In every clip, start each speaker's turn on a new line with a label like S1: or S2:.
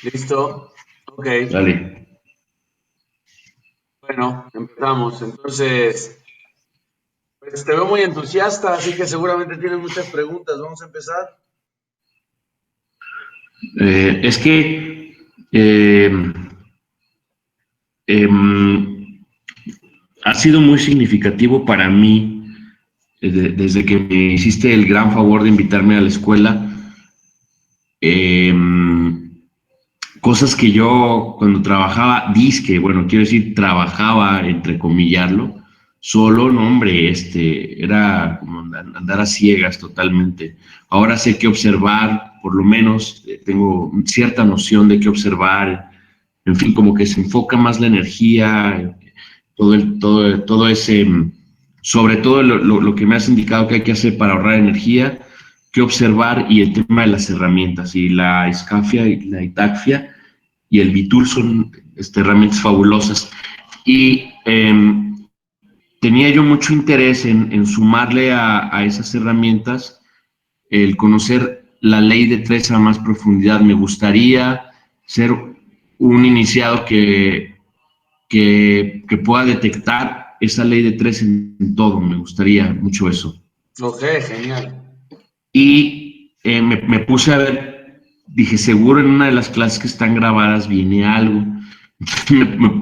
S1: ¿Listo? Ok.
S2: Dale.
S1: Bueno, empezamos. Entonces, pues te veo muy entusiasta, así que seguramente tienes muchas preguntas. Vamos a empezar.
S2: Es que eh, em, ha sido muy significativo para mí desde que me hiciste el gran favor de invitarme a la escuela. Cosas que yo cuando trabajaba, bueno, quiero decir, trabajaba, entrecomillarlo, solo, no, hombre, era como andar a ciegas totalmente. Ahora sé qué observar, por lo menos tengo cierta noción de qué observar, en fin, como que se enfoca más la energía, todo ese, sobre todo lo que me has indicado que hay que hacer para ahorrar energía, qué observar y el tema de las herramientas y la escafia y la itaxia y el Bitur son herramientas fabulosas. Y tenía yo mucho interés en sumarle a esas herramientas el conocer la ley de tres a más profundidad. Me gustaría ser un iniciado que pueda detectar esa ley de tres en todo. Me gustaría mucho eso.
S1: Ok, genial.
S2: Y me puse a ver, dije, seguro en una de las clases que están grabadas viene algo.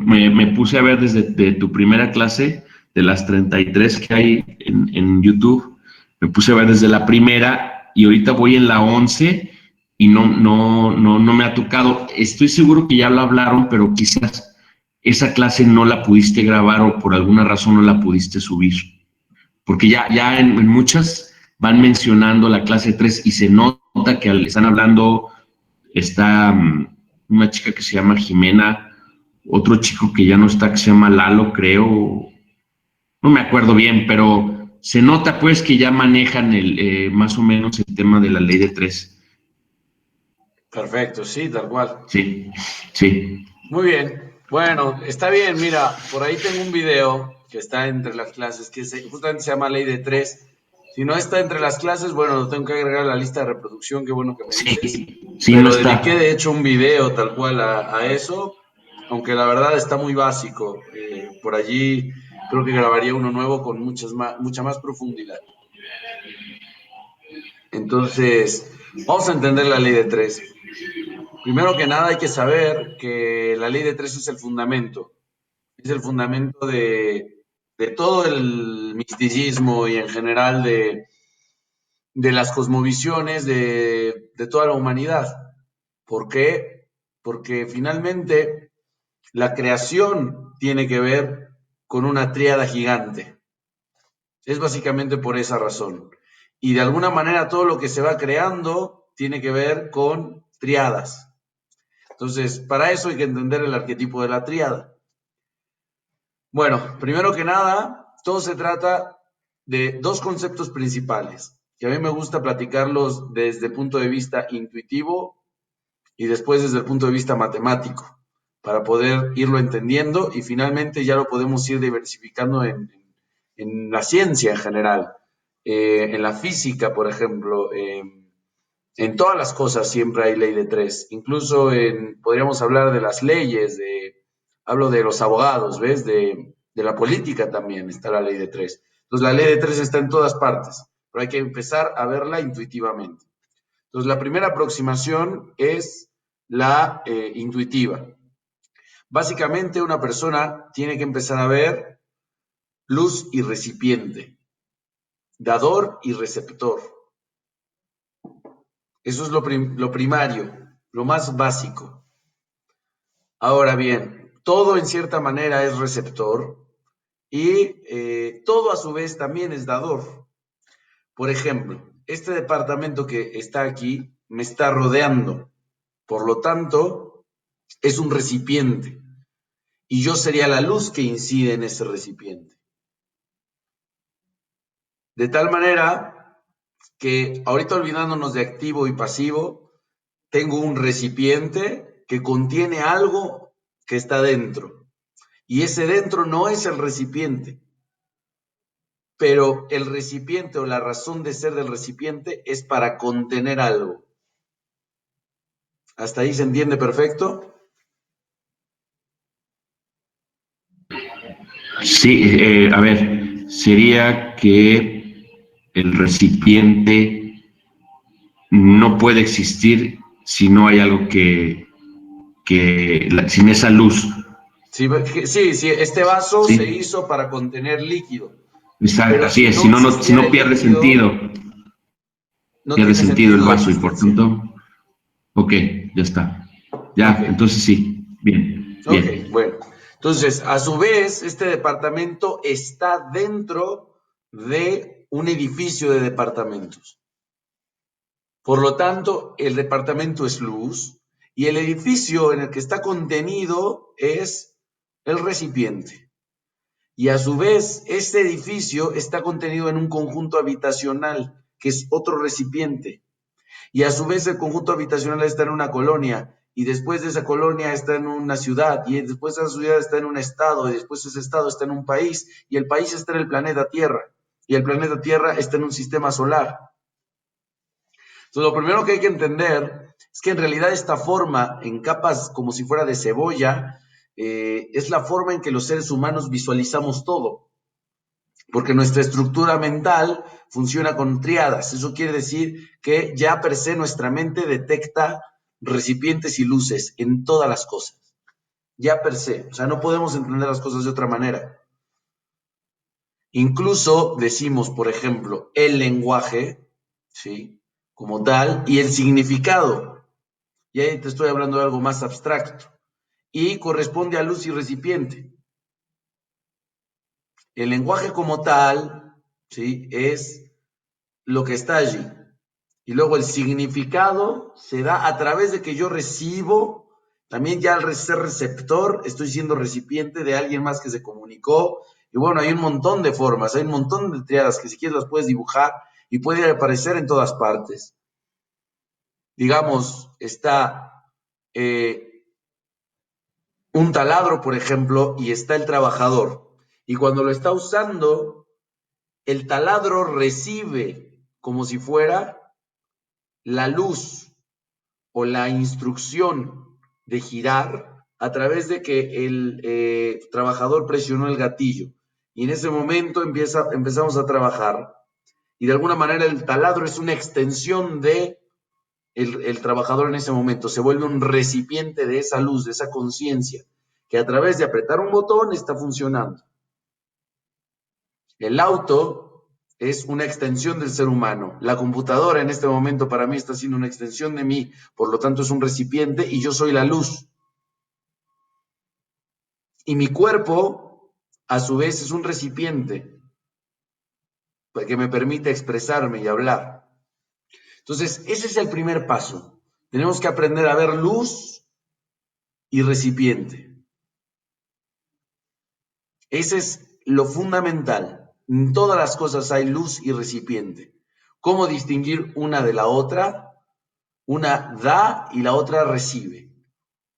S2: Me puse a ver desde tu primera clase, de las 33 que hay en YouTube, me puse a ver desde la primera y ahorita voy en la 11 y no me ha tocado. Estoy seguro que ya lo hablaron, pero quizás esa clase no la pudiste grabar o por alguna razón no la pudiste subir. Porque ya en muchas van mencionando la clase 3 y se nota que están hablando, está una chica que se llama Jimena, otro chico que ya no está, que se llama Lalo, creo, no me acuerdo bien, pero se nota pues que ya manejan más o menos el tema de la ley de tres.
S1: Perfecto, sí, tal cual.
S2: Sí, sí.
S1: Muy bien. Bueno, está bien. Mira, por ahí tengo un video que está entre las clases, justamente se llama Ley de Tres. Si no está entre las clases, bueno, lo tengo que agregar a la lista de reproducción, qué bueno que me dices.
S2: Sí, sí, no
S1: Pero dediqué
S2: está.
S1: de hecho un video tal cual a eso, aunque la verdad está muy básico. Por allí creo que grabaría uno nuevo con mucha más profundidad. Entonces, vamos a entender la ley de tres. Primero que nada hay que saber que la ley de tres es el fundamento de todo el misticismo y en general de las cosmovisiones de toda la humanidad. ¿Por qué? Porque finalmente la creación tiene que ver con una tríada gigante. Es básicamente por esa razón. Y de alguna manera todo lo que se va creando tiene que ver con triadas. Entonces, para eso hay que entender el arquetipo de la tríada. Bueno, primero que nada, todo se trata de dos conceptos principales, que a mí me gusta platicarlos desde el punto de vista intuitivo y después desde el punto de vista matemático, para poder irlo entendiendo y finalmente ya lo podemos ir diversificando en la ciencia en general, en la física, por ejemplo, en todas las cosas siempre hay ley de tres, incluso podríamos hablar de las leyes, hablo de los abogados, ¿ves? De la política también está la ley de tres. Entonces la ley de tres está en todas partes, pero hay que empezar a verla intuitivamente. Entonces la primera aproximación es la intuitiva. Básicamente una persona tiene que empezar a ver luz y recipiente, dador y receptor. Eso es lo primario, lo más básico. Ahora bien, todo en cierta manera es receptor y todo a su vez también es dador. Por ejemplo, este departamento que está aquí me está rodeando, por lo tanto, es un recipiente y yo sería la luz que incide en ese recipiente. De tal manera que ahorita olvidándonos de activo y pasivo, tengo un recipiente que contiene algo que está dentro. Y ese dentro no es el recipiente, pero el recipiente o la razón de ser del recipiente es para contener algo. ¿Hasta ahí se entiende perfecto?
S2: Sí, a ver, sería que el recipiente no puede existir si no hay algo sin esa luz,
S1: Sí, sí, sí, este vaso se
S2: ¿sí?
S1: hizo para contener líquido, pero
S2: Así
S1: si
S2: es,
S1: no
S2: si
S1: existiera
S2: no
S1: el líquido, no
S2: pierde
S1: tiene
S2: sentido el
S1: sentido la
S2: vaso y por
S1: existencia.
S2: tanto, ok, ya está.
S1: Ok,
S2: Ya, entonces sí, bien,
S1: ok,
S2: bien.
S1: bueno. Entonces, a su vez, este departamento está dentro de un edificio de departamentos. Por lo tanto, el departamento es luz y el edificio en el que está contenido es el recipiente. Y a su vez, este edificio está contenido en un conjunto habitacional, que es otro recipiente. Y a su vez, el conjunto habitacional está en una colonia. Y después de esa colonia está en una ciudad. Y después de esa ciudad está en un estado. Y después ese estado está en un país. Y el país está en el planeta Tierra. Y el planeta Tierra está en un sistema solar. Entonces, lo primero que hay que entender es que en realidad esta forma, en capas como si fuera de cebolla, es la forma en que los seres humanos visualizamos todo, porque nuestra estructura mental funciona con triadas. Eso quiere decir que ya per se nuestra mente detecta recipientes y luces en todas las cosas. Ya per se. O sea, no podemos entender las cosas de otra manera. Incluso decimos, por ejemplo, el lenguaje, ¿sí? Como tal, y el significado. Y ahí te estoy hablando de algo más abstracto. Y corresponde a luz y recipiente. El lenguaje como tal, ¿sí? Es lo que está allí. Y luego el significado se da a través de que yo recibo, también ya al ser receptor, estoy siendo recipiente de alguien más que se comunicó. Y bueno, hay un montón de formas, hay un montón de triadas que si quieres las puedes dibujar y puede aparecer en todas partes. Digamos, está un taladro, por ejemplo, y está el trabajador. Y cuando lo está usando, el taladro recibe como si fuera la luz o la instrucción de girar a través de que el trabajador presionó el gatillo. Y en ese momento empezamos a trabajar. Y de alguna manera el taladro es una extensión de el trabajador en ese momento. Se vuelve un recipiente de esa luz, de esa conciencia, que a través de apretar un botón está funcionando. El auto es una extensión del ser humano. La computadora en este momento para mí está siendo una extensión de mí, por lo tanto es un recipiente y yo soy la luz. Y mi cuerpo, a su vez, es un recipiente que me permite expresarme y hablar. Entonces, ese es el primer paso. Tenemos que aprender a ver luz y recipiente. Ese es lo fundamental. En todas las cosas hay luz y recipiente. ¿Cómo distinguir una de la otra? Una da y la otra recibe.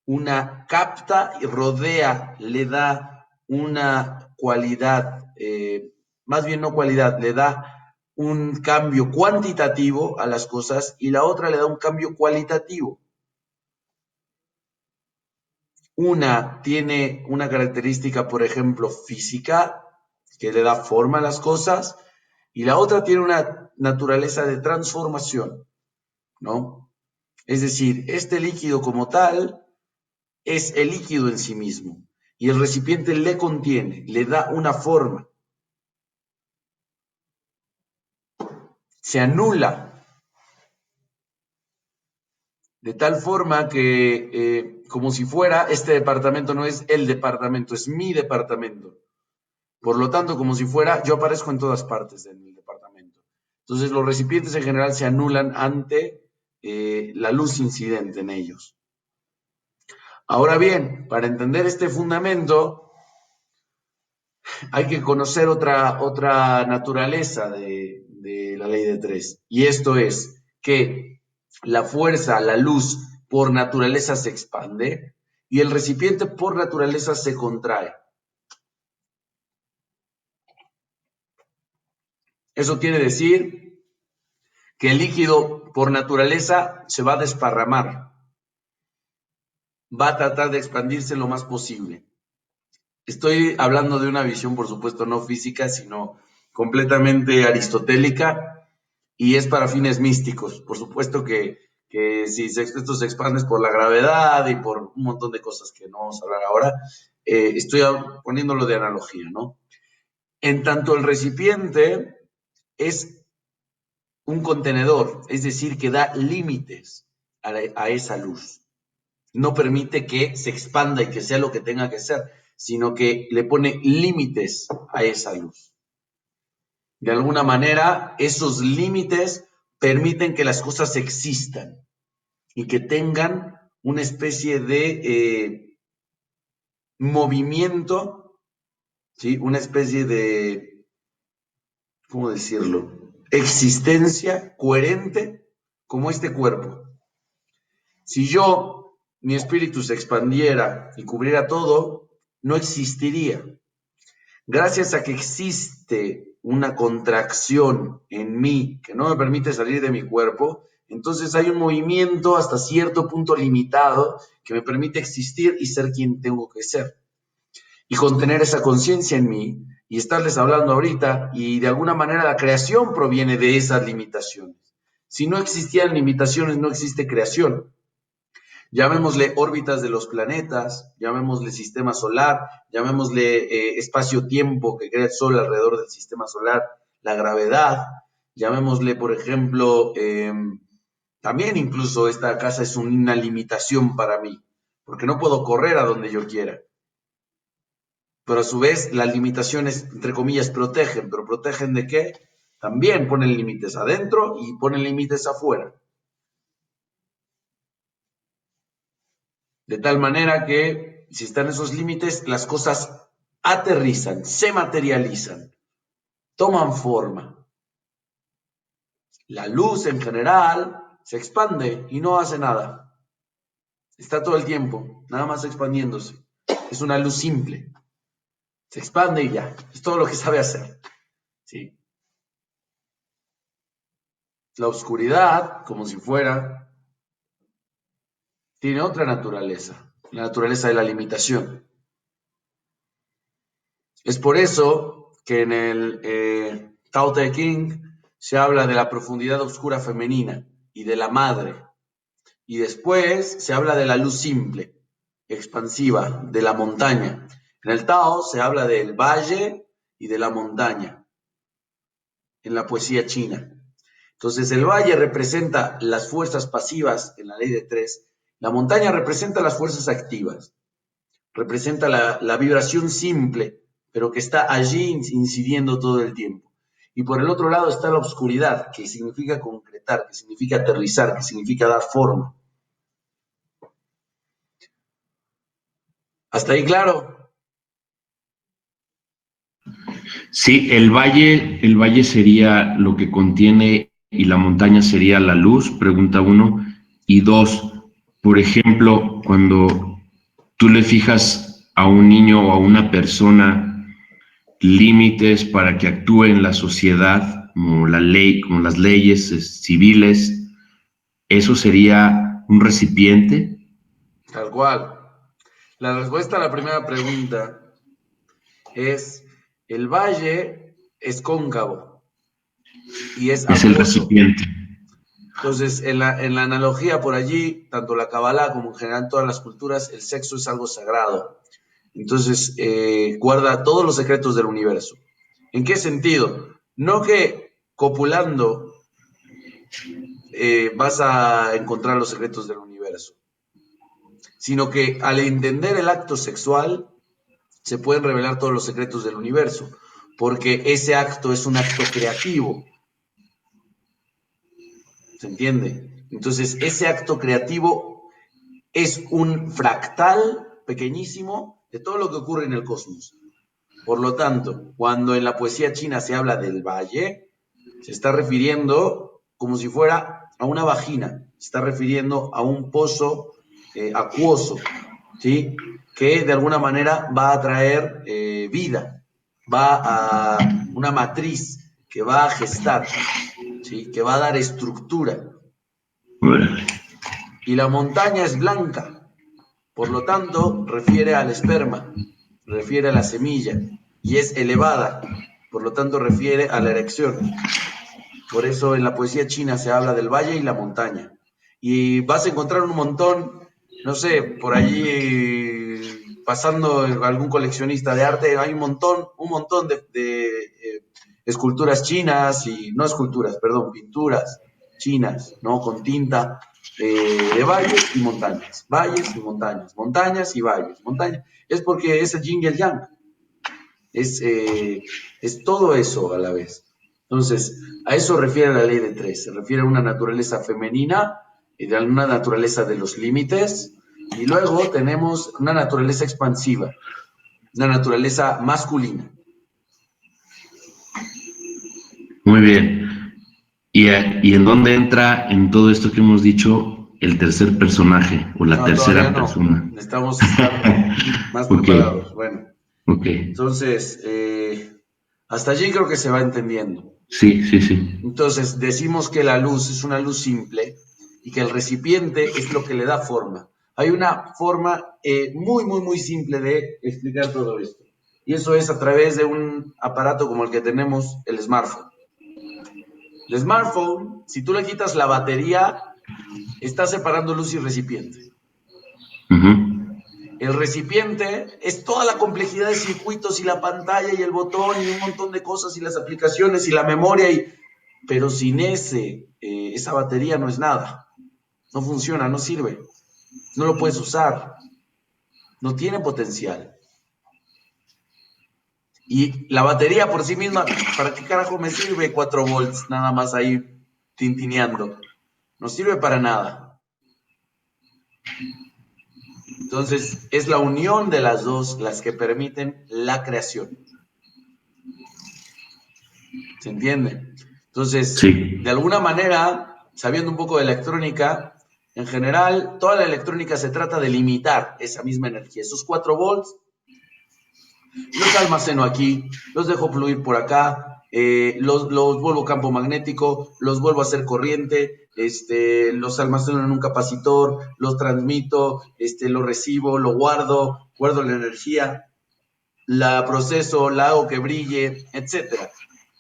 S1: Una capta y rodea, le da una cualidad, más bien no cualidad, le da un cambio cuantitativo a las cosas y la otra le da un cambio cualitativo. Una tiene una característica, por ejemplo, física, que le da forma a las cosas, y la otra tiene una naturaleza de transformación, ¿no? Es decir, este líquido como tal es el líquido en sí mismo, y el recipiente le contiene, le da una forma, se anula, de tal forma que, como si fuera, este departamento no es el departamento, es mi departamento. Por lo tanto, como si fuera, yo aparezco en todas partes del departamento. Entonces, los recipientes en general se anulan ante la luz incidente en ellos. Ahora bien, para entender este fundamento, hay que conocer otra naturaleza de la ley de tres. Y esto es que la fuerza, la luz, por naturaleza se expande y el recipiente por naturaleza se contrae. Eso quiere decir que el líquido por naturaleza se va a desparramar. va a tratar de expandirse lo más posible. Estoy hablando de una visión, por supuesto, no física, sino completamente aristotélica, y es para fines místicos. Por supuesto que si esto se expande por la gravedad y por un montón de cosas que no vamos a hablar ahora, estoy poniéndolo de analogía, ¿no? En tanto el recipiente es un contenedor, es decir, que da límites a esa luz. No permite que se expanda y que sea lo que tenga que ser, sino que le pone límites a esa luz. De alguna manera, esos límites permiten que las cosas existan y que tengan una especie de movimiento, ¿sí? Una especie de, ¿cómo decirlo? Existencia coherente como este cuerpo. Si mi espíritu se expandiera y cubriera todo, no existiría. Gracias a que existe una contracción en mí que no me permite salir de mi cuerpo, entonces hay un movimiento hasta cierto punto limitado que me permite existir y ser quien tengo que ser. Y contener esa conciencia en mí y estarles hablando ahorita, y de alguna manera la creación proviene de esas limitaciones. Si no existían limitaciones, no existe creación. Llamémosle órbitas de los planetas, llamémosle sistema solar, llamémosle espacio-tiempo que crea el Sol alrededor del sistema solar, la gravedad, llamémosle, por ejemplo, también incluso esta casa es una limitación para mí, porque no puedo correr a donde yo quiera. Pero a su vez las limitaciones, entre comillas, protegen, pero ¿protegen de qué? También ponen límites adentro y ponen límites afuera. De tal manera que si están esos límites, las cosas aterrizan, se materializan, toman forma. La luz en general se expande y no hace nada. Está todo el tiempo, nada más expandiéndose. Es una luz simple. Se expande y ya. Es todo lo que sabe hacer. ¿Sí? La oscuridad, como si fuera, tiene otra naturaleza. La naturaleza de la limitación. Es por eso que en el Tao Te Ching se habla de la profundidad oscura femenina y de la madre. Y después se habla de la luz simple, expansiva, de la montaña. En el Tao se habla del valle y de la montaña, en la poesía china. Entonces el valle representa las fuerzas pasivas en la ley de tres, la montaña representa las fuerzas activas, representa la vibración simple, pero que está allí incidiendo todo el tiempo. Y por el otro lado está la oscuridad, que significa concretar, que significa aterrizar, que significa dar forma. ¿Hasta ahí claro?
S2: Sí, el valle sería lo que contiene y la montaña sería la luz, pregunta uno. Y dos, por ejemplo, cuando tú le fijas a un niño o a una persona límites para que actúe en la sociedad, como la ley, como las leyes civiles, ¿eso sería un recipiente?
S1: Tal cual. La respuesta a la primera pregunta es: el valle es cóncavo y es
S2: Es el
S1: acuoso.
S2: recipiente.
S1: Entonces, en la analogía por allí, tanto la Kabbalah como en general todas las culturas, el sexo es algo sagrado. Entonces, guarda todos los secretos del universo. ¿En qué sentido? No que copulando vas a encontrar los secretos del universo, sino que al entender el acto sexual se pueden revelar todos los secretos del universo, porque ese acto es un acto creativo. ¿Se entiende? Entonces, ese acto creativo es un fractal pequeñísimo de todo lo que ocurre en el cosmos. Por lo tanto, cuando en la poesía china se habla del valle, se está refiriendo como si fuera a una vagina, se está refiriendo a un pozo acuoso, ¿sí? Que de alguna manera va a traer vida, va a una matriz que va a gestar, ¿sí? Que va a dar estructura.
S2: Órale.
S1: Y la montaña es blanca. Por lo tanto, refiere al esperma, refiere a la semilla, y es elevada, por lo tanto, refiere a la erección. Por eso en la poesía china se habla del valle y la montaña. Y vas a encontrar un montón, no sé, por allí pasando algún coleccionista de arte, hay un montón de esculturas chinas y, no esculturas, perdón, pinturas chinas, ¿no? Con tinta de valles y montañas, montañas y valles, montañas. Es porque es el yin y el yang, es, eh, es todo eso a la vez. Entonces, a eso refiere la ley de tres, se refiere a una naturaleza femenina y de una naturaleza de los límites, y luego tenemos una naturaleza expansiva, una naturaleza masculina.
S2: Muy bien. ¿Y en dónde entra en todo esto que hemos dicho el tercer personaje o la
S1: No, todavía
S2: tercera
S1: no,
S2: persona?
S1: necesitamos estar más
S2: Ok,
S1: preparados. Bueno,
S2: ok.
S1: entonces, hasta allí creo que se va entendiendo.
S2: Sí, sí, sí.
S1: Entonces, decimos que la luz es una luz simple y que el recipiente es lo que le da forma. Hay una forma muy simple de explicar todo esto. Y eso es a través de un aparato como el que tenemos, el smartphone. El smartphone, si tú le quitas la batería, está separando luz y recipiente.
S2: Ujú.
S1: El recipiente es toda la complejidad de circuitos y la pantalla y el botón y un montón de cosas y las aplicaciones y la memoria, pero sin esa batería no es nada. No funciona, no sirve. No lo puedes usar. No tiene potencial. Y la batería por sí misma, ¿para qué carajo me sirve 4 volts nada más ahí tintineando? No sirve para nada. Entonces, es la unión de las dos las que permiten la creación. ¿Se entiende? Entonces,
S2: Sí.
S1: de alguna manera, sabiendo un poco de electrónica, en general, toda la electrónica se trata de limitar esa misma energía. Esos 4 volts los almaceno aquí, los dejo fluir por acá, los vuelvo campo magnético, los vuelvo a hacer corriente, los almaceno en un capacitor, los transmito, lo recibo, lo guardo, guardo la energía, la proceso, la hago que brille, etcétera.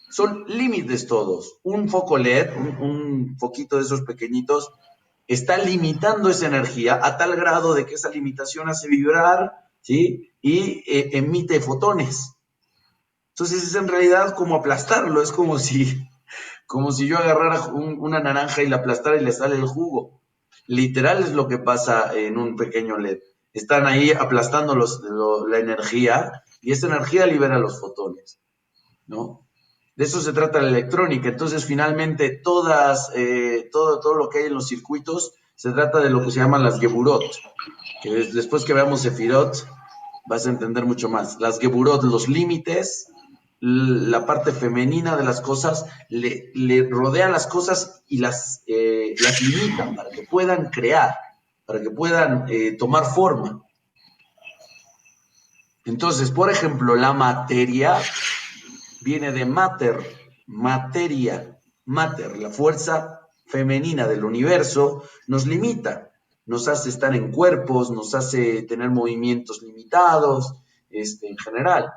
S1: Son límites todos. Un foco LED, un foquito de esos pequeñitos, está limitando esa energía a tal grado de que esa limitación hace vibrar, ¿sí? Y emite fotones. Entonces es en realidad como aplastarlo, es como si yo agarrara una naranja y la aplastara y le sale el jugo. Literal es lo que pasa en un pequeño LED. Están ahí aplastando la energía y esa energía libera los fotones, ¿no? De eso se trata la electrónica. Entonces, finalmente, todo lo que hay en los circuitos se trata de lo que se llaman las Geburot, que después que veamos Sefirot vas a entender mucho más. Las Geburot, los límites, la parte femenina de las cosas, le rodean las cosas y las limitan para que puedan crear, para que puedan tomar forma. Entonces, por ejemplo, la materia viene de mater, la fuerza femenina del universo, nos limita, nos hace estar en cuerpos, nos hace tener movimientos limitados, en general.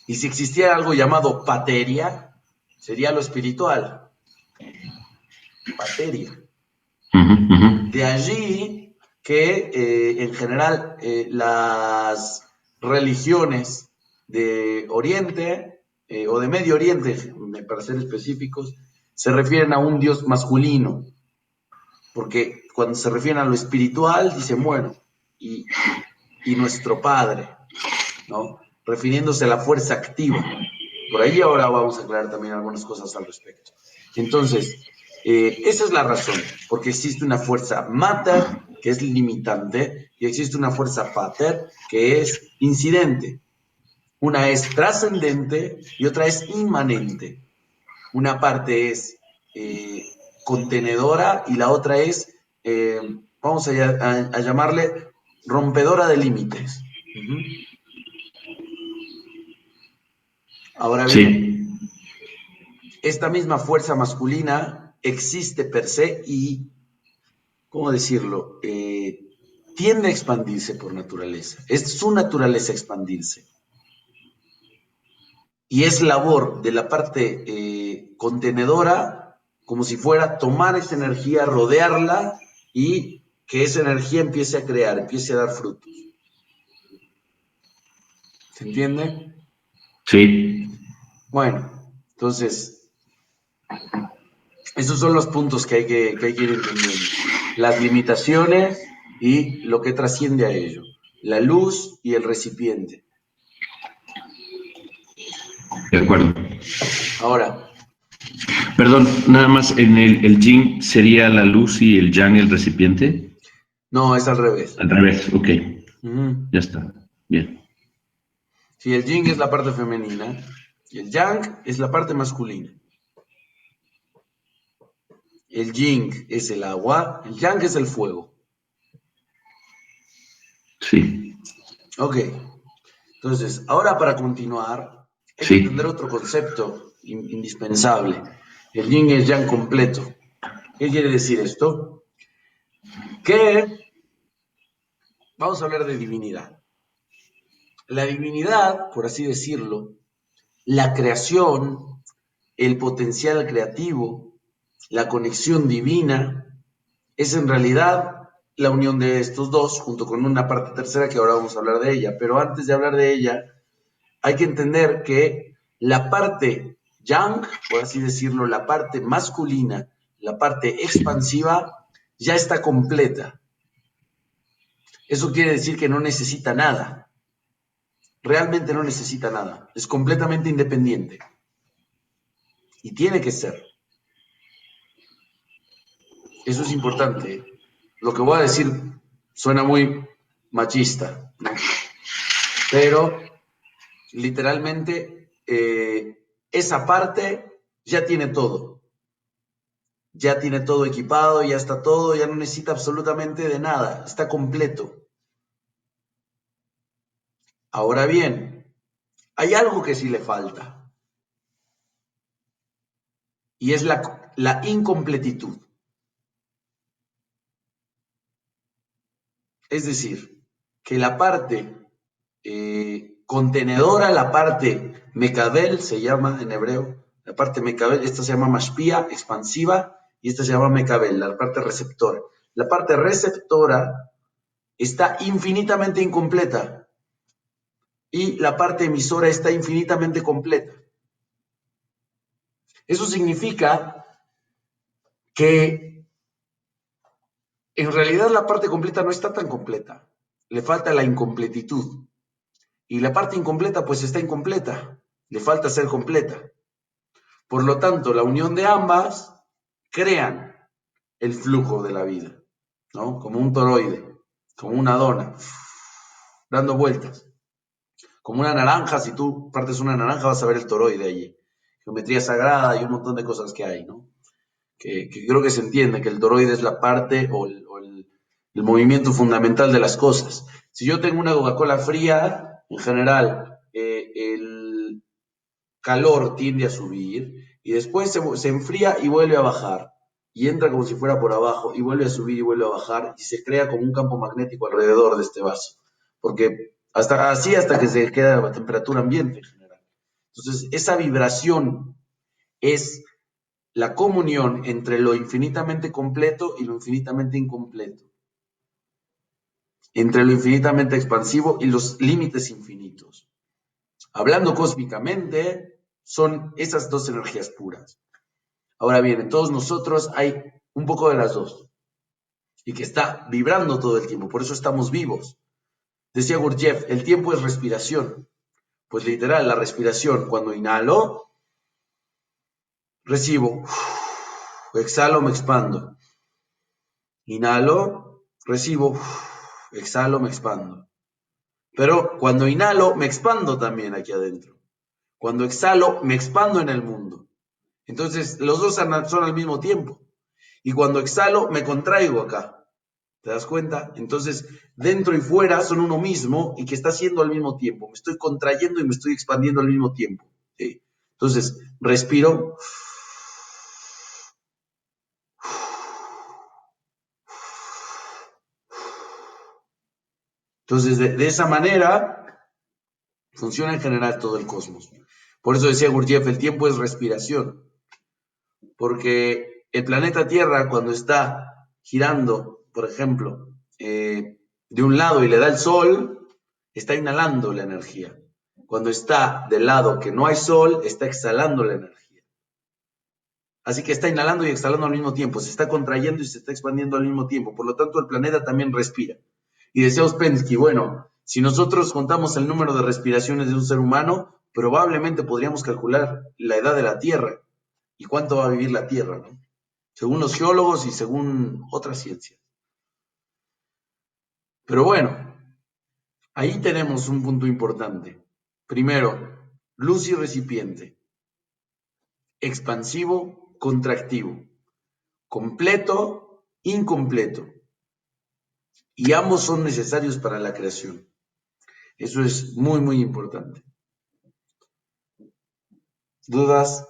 S1: Y si existiera algo llamado pateria, sería lo espiritual, pateria.
S2: Ujú, ujú.
S1: De allí que en general las religiones de Oriente o de Medio Oriente, para ser específicos, se refieren a un Dios masculino, porque cuando se refieren a lo espiritual dicen, bueno, y nuestro Padre, ¿no? Refiriéndose a la fuerza activa. Por ahí ahora vamos a aclarar también algunas cosas al respecto. Entonces, esa es la razón, porque existe una fuerza mater, que es limitante, y existe una fuerza pater, que es incidente. Una es trascendente y otra es inmanente. Una parte es contenedora y la otra es, vamos a llamarle rompedora de límites. Ahora bien,
S2: Sí.
S1: esta misma fuerza masculina existe per se y, ¿cómo decirlo? tiende a expandirse por naturaleza. Es su naturaleza expandirse. Y es labor de la parte contenedora, como si fuera tomar esa energía, rodearla y que esa energía empiece a crear, empiece a dar frutos. ¿Se entiende?
S2: Sí,
S1: Bueno, entonces, esos son los puntos que hay que ir entendiendo. Las limitaciones y lo que trasciende a ello. La luz y el recipiente.
S2: de acuerdo.
S1: Ahora,
S2: Perdón, nada más, en el yin sería la luz y el yang el recipiente.
S1: no, es al revés.
S2: Al revés, ok,
S1: Uh-huh.
S2: ya está. Bien.
S1: Si el yin es la parte femenina y el yang es la parte masculina. El yin es el agua, el yang es el fuego.
S2: Sí,
S1: Ok, entonces, ahora para continuar, hay que entender
S2: sí.
S1: otro concepto indispensable. El yin y el yang completo. ¿Qué quiere decir esto? Que vamos a hablar de divinidad. La divinidad, por así decirlo, la creación, el potencial creativo, la conexión divina, es en realidad la unión de estos dos, junto con una parte tercera que ahora vamos a hablar de ella. Pero antes de hablar de ella, hay que entender que la parte yang, por así decirlo, la parte masculina, la parte
S2: Sí.
S1: expansiva, ya está completa. Eso quiere decir que no necesita nada. Realmente no necesita nada. Es completamente independiente. Y tiene que ser. Eso es importante. Lo que voy a decir suena muy machista, ¿no? Pero literalmente esa parte ya tiene todo. Ya tiene todo equipado, ya está todo, ya no necesita absolutamente de nada. Está completo. Ahora bien, hay algo que sí le falta. Y es la incompletitud. Es decir, que la parte contenedora, la parte mecabel, se llama en hebreo, la parte mecabel, esta se llama mashpia, expansiva, y esta se llama mecabel, la parte receptora. La parte receptora está infinitamente incompleta y la parte emisora está infinitamente completa. Eso significa que en realidad la parte completa no está tan completa, le falta la incompletitud. Y la parte incompleta pues está incompleta, le falta ser completa. Por lo tanto, la unión de ambas crean el flujo de la vida, ¿no? Como un toroide, como una dona, dando vueltas. Como una naranja, si tú partes una naranja vas a ver el toroide allí. Geometría sagrada y un montón de cosas que hay, ¿no? Que creo que se entiende que el toroide es la parte el movimiento fundamental de las cosas. Si yo tengo una Coca-Cola fría, en general, el calor tiende a subir y después se enfría y vuelve a bajar. Y entra como si fuera por abajo y vuelve a subir y vuelve a bajar y se crea como un campo magnético alrededor de este vaso. Porque hasta que se queda a temperatura ambiente en general. Entonces, esa vibración es la comunión entre lo infinitamente completo y lo infinitamente incompleto, entre lo infinitamente expansivo y los límites infinitos. Hablando cósmicamente, son esas dos energías puras. Ahora bien, en todos nosotros hay un poco de las dos y que está vibrando todo el tiempo, por eso estamos vivos. Decía Gurdjieff, el tiempo es respiración. Pues literal, la respiración, cuando inhalo, recibo, exhalo, me expando. Inhalo, recibo, exhalo, me expando. Pero cuando inhalo, me expando también aquí adentro. Cuando exhalo, me expando en el mundo. Entonces, los dos son al mismo tiempo. Y cuando exhalo, me contraigo acá. ¿Te das cuenta? Entonces, dentro y fuera son uno mismo y que está haciendo al mismo tiempo. Me estoy contrayendo y me estoy expandiendo al mismo tiempo. ¿Sí? Entonces, respiro. Entonces, de esa manera funciona en general todo el cosmos. Por eso decía Gurdjieff, el tiempo es respiración. Porque el planeta Tierra, cuando está girando, por ejemplo, de un lado y le da el sol, está inhalando la energía. Cuando está del lado que no hay sol, está exhalando la energía. Así que está inhalando y exhalando al mismo tiempo, se está contrayendo y se está expandiendo al mismo tiempo. Por lo tanto, el planeta también respira. Y decía Ouspensky, bueno, si nosotros contamos el número de respiraciones de un ser humano, probablemente podríamos calcular la edad de la Tierra y cuánto va a vivir la Tierra, ¿no? Según los geólogos y según otras ciencias. Pero bueno, ahí tenemos un punto importante. Primero, luz y recipiente. Expansivo, contractivo. Completo, incompleto. Y ambos son necesarios para la creación. Eso es muy, muy importante. ¿Dudas?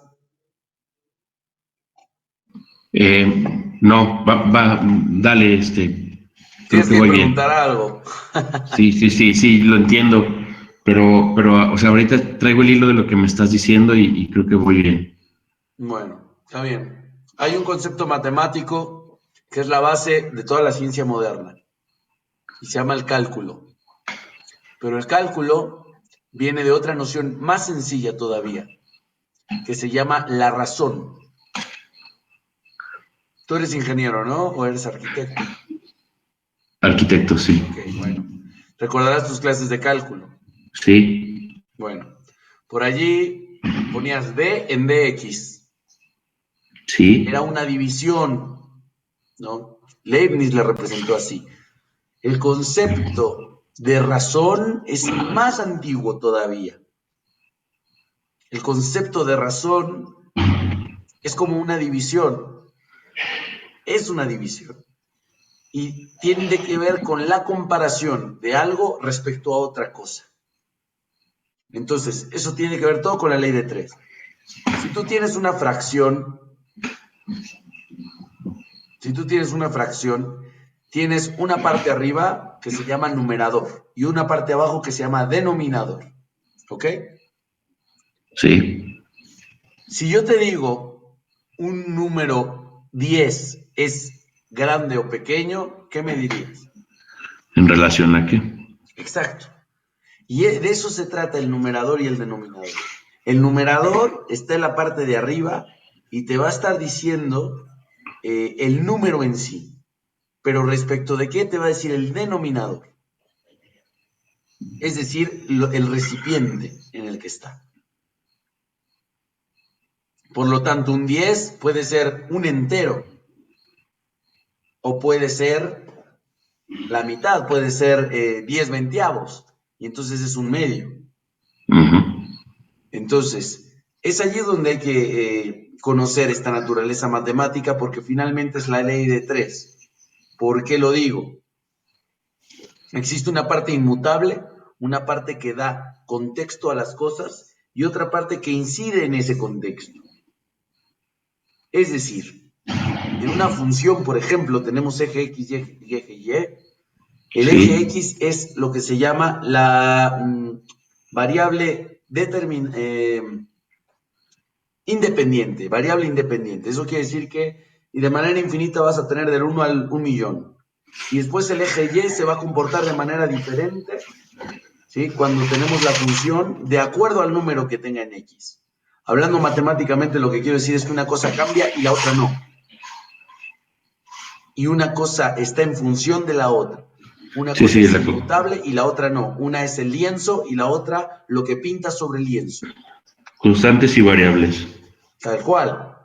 S2: No, dale, creo
S1: Tienes
S2: que
S1: que
S2: voy
S1: preguntar
S2: bien.
S1: algo.
S2: Sí, lo entiendo, o sea, ahorita traigo el hilo de lo que me estás diciendo y creo que voy bien.
S1: Bueno, está bien. Hay un concepto matemático que es la base de toda la ciencia moderna y se llama el cálculo. Pero el cálculo viene de otra noción más sencilla todavía, que se llama la razón. Tú eres ingeniero, ¿no? ¿O eres arquitecto?
S2: Arquitecto, sí.
S1: Ok, bueno. Recordarás tus clases de cálculo.
S2: Sí,
S1: Bueno, por allí ponías D en DX. Era
S2: sí.
S1: una división, ¿no? Leibniz la representó así. El concepto de razón es más antiguo todavía. El concepto de razón es como una división. Es una división. Y tiene que ver con la comparación de algo respecto a otra cosa. Entonces, eso tiene que ver todo con la ley de tres. Si tú tienes una fracción, tienes una parte arriba que se llama numerador y una parte abajo que se llama denominador. ¿Ok?
S2: Sí,
S1: Si yo te digo un número 10 es grande o pequeño, ¿qué me dirías?
S2: ¿en relación a qué?
S1: Exacto. Y de eso se trata el numerador y el denominador. El numerador está en la parte de arriba y te va a estar diciendo el número en sí. Pero respecto de qué te va a decir el denominador. Es decir, el recipiente en el que está. Por lo tanto, un 10 puede ser un entero o puede ser la mitad, puede ser 10 veinteavos. Y entonces es un medio.
S2: Ujú.
S1: Entonces, es allí donde hay que conocer esta naturaleza matemática porque finalmente es la ley de tres. ¿Por qué lo digo? Existe una parte inmutable, una parte que da contexto a las cosas y otra parte que incide en ese contexto. Es decir, en una función, por ejemplo, tenemos eje X y eje Y. El eje
S2: Sí,
S1: X es lo que se llama la variable independiente, variable independiente. Eso quiere decir que y de manera infinita vas a tener del 1 al 1 millón. Y después el eje Y se va a comportar de manera diferente, ¿sí? Cuando tenemos la función de acuerdo al número que tenga en X. Hablando matemáticamente, lo que quiero decir es que una cosa cambia y la otra no. Y una cosa está en función de la otra. Una
S2: sí,
S1: cosa
S2: sí,
S1: es inmutable y la otra no. Una es el lienzo y la otra lo que pinta sobre el lienzo.
S2: constantes y variables.
S1: Tal cual.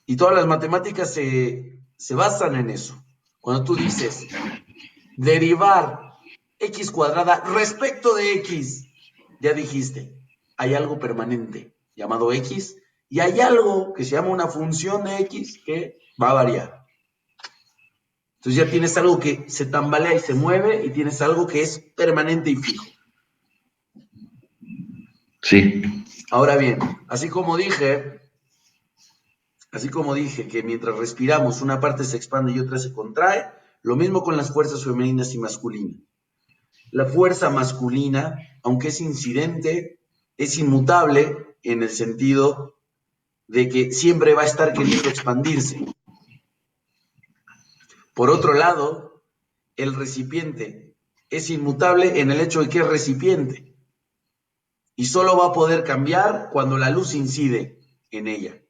S1: Y todas las matemáticas se basan en eso. Cuando tú dices derivar x cuadrada respecto de x, ya dijiste, hay algo permanente llamado x y hay algo que se llama una función de x que va a variar. Entonces ya tienes algo que se tambalea y se mueve y tienes algo que es permanente y fijo.
S2: Sí,
S1: Ahora bien, así como dije que mientras respiramos una parte se expande y otra se contrae, Lo mismo con las fuerzas femeninas y masculinas. La fuerza masculina, aunque es incidente, es inmutable en el sentido de que siempre va a estar queriendo expandirse. Por otro lado, el recipiente es inmutable en el hecho de que es recipiente y solo va a poder cambiar cuando la luz incide en ella,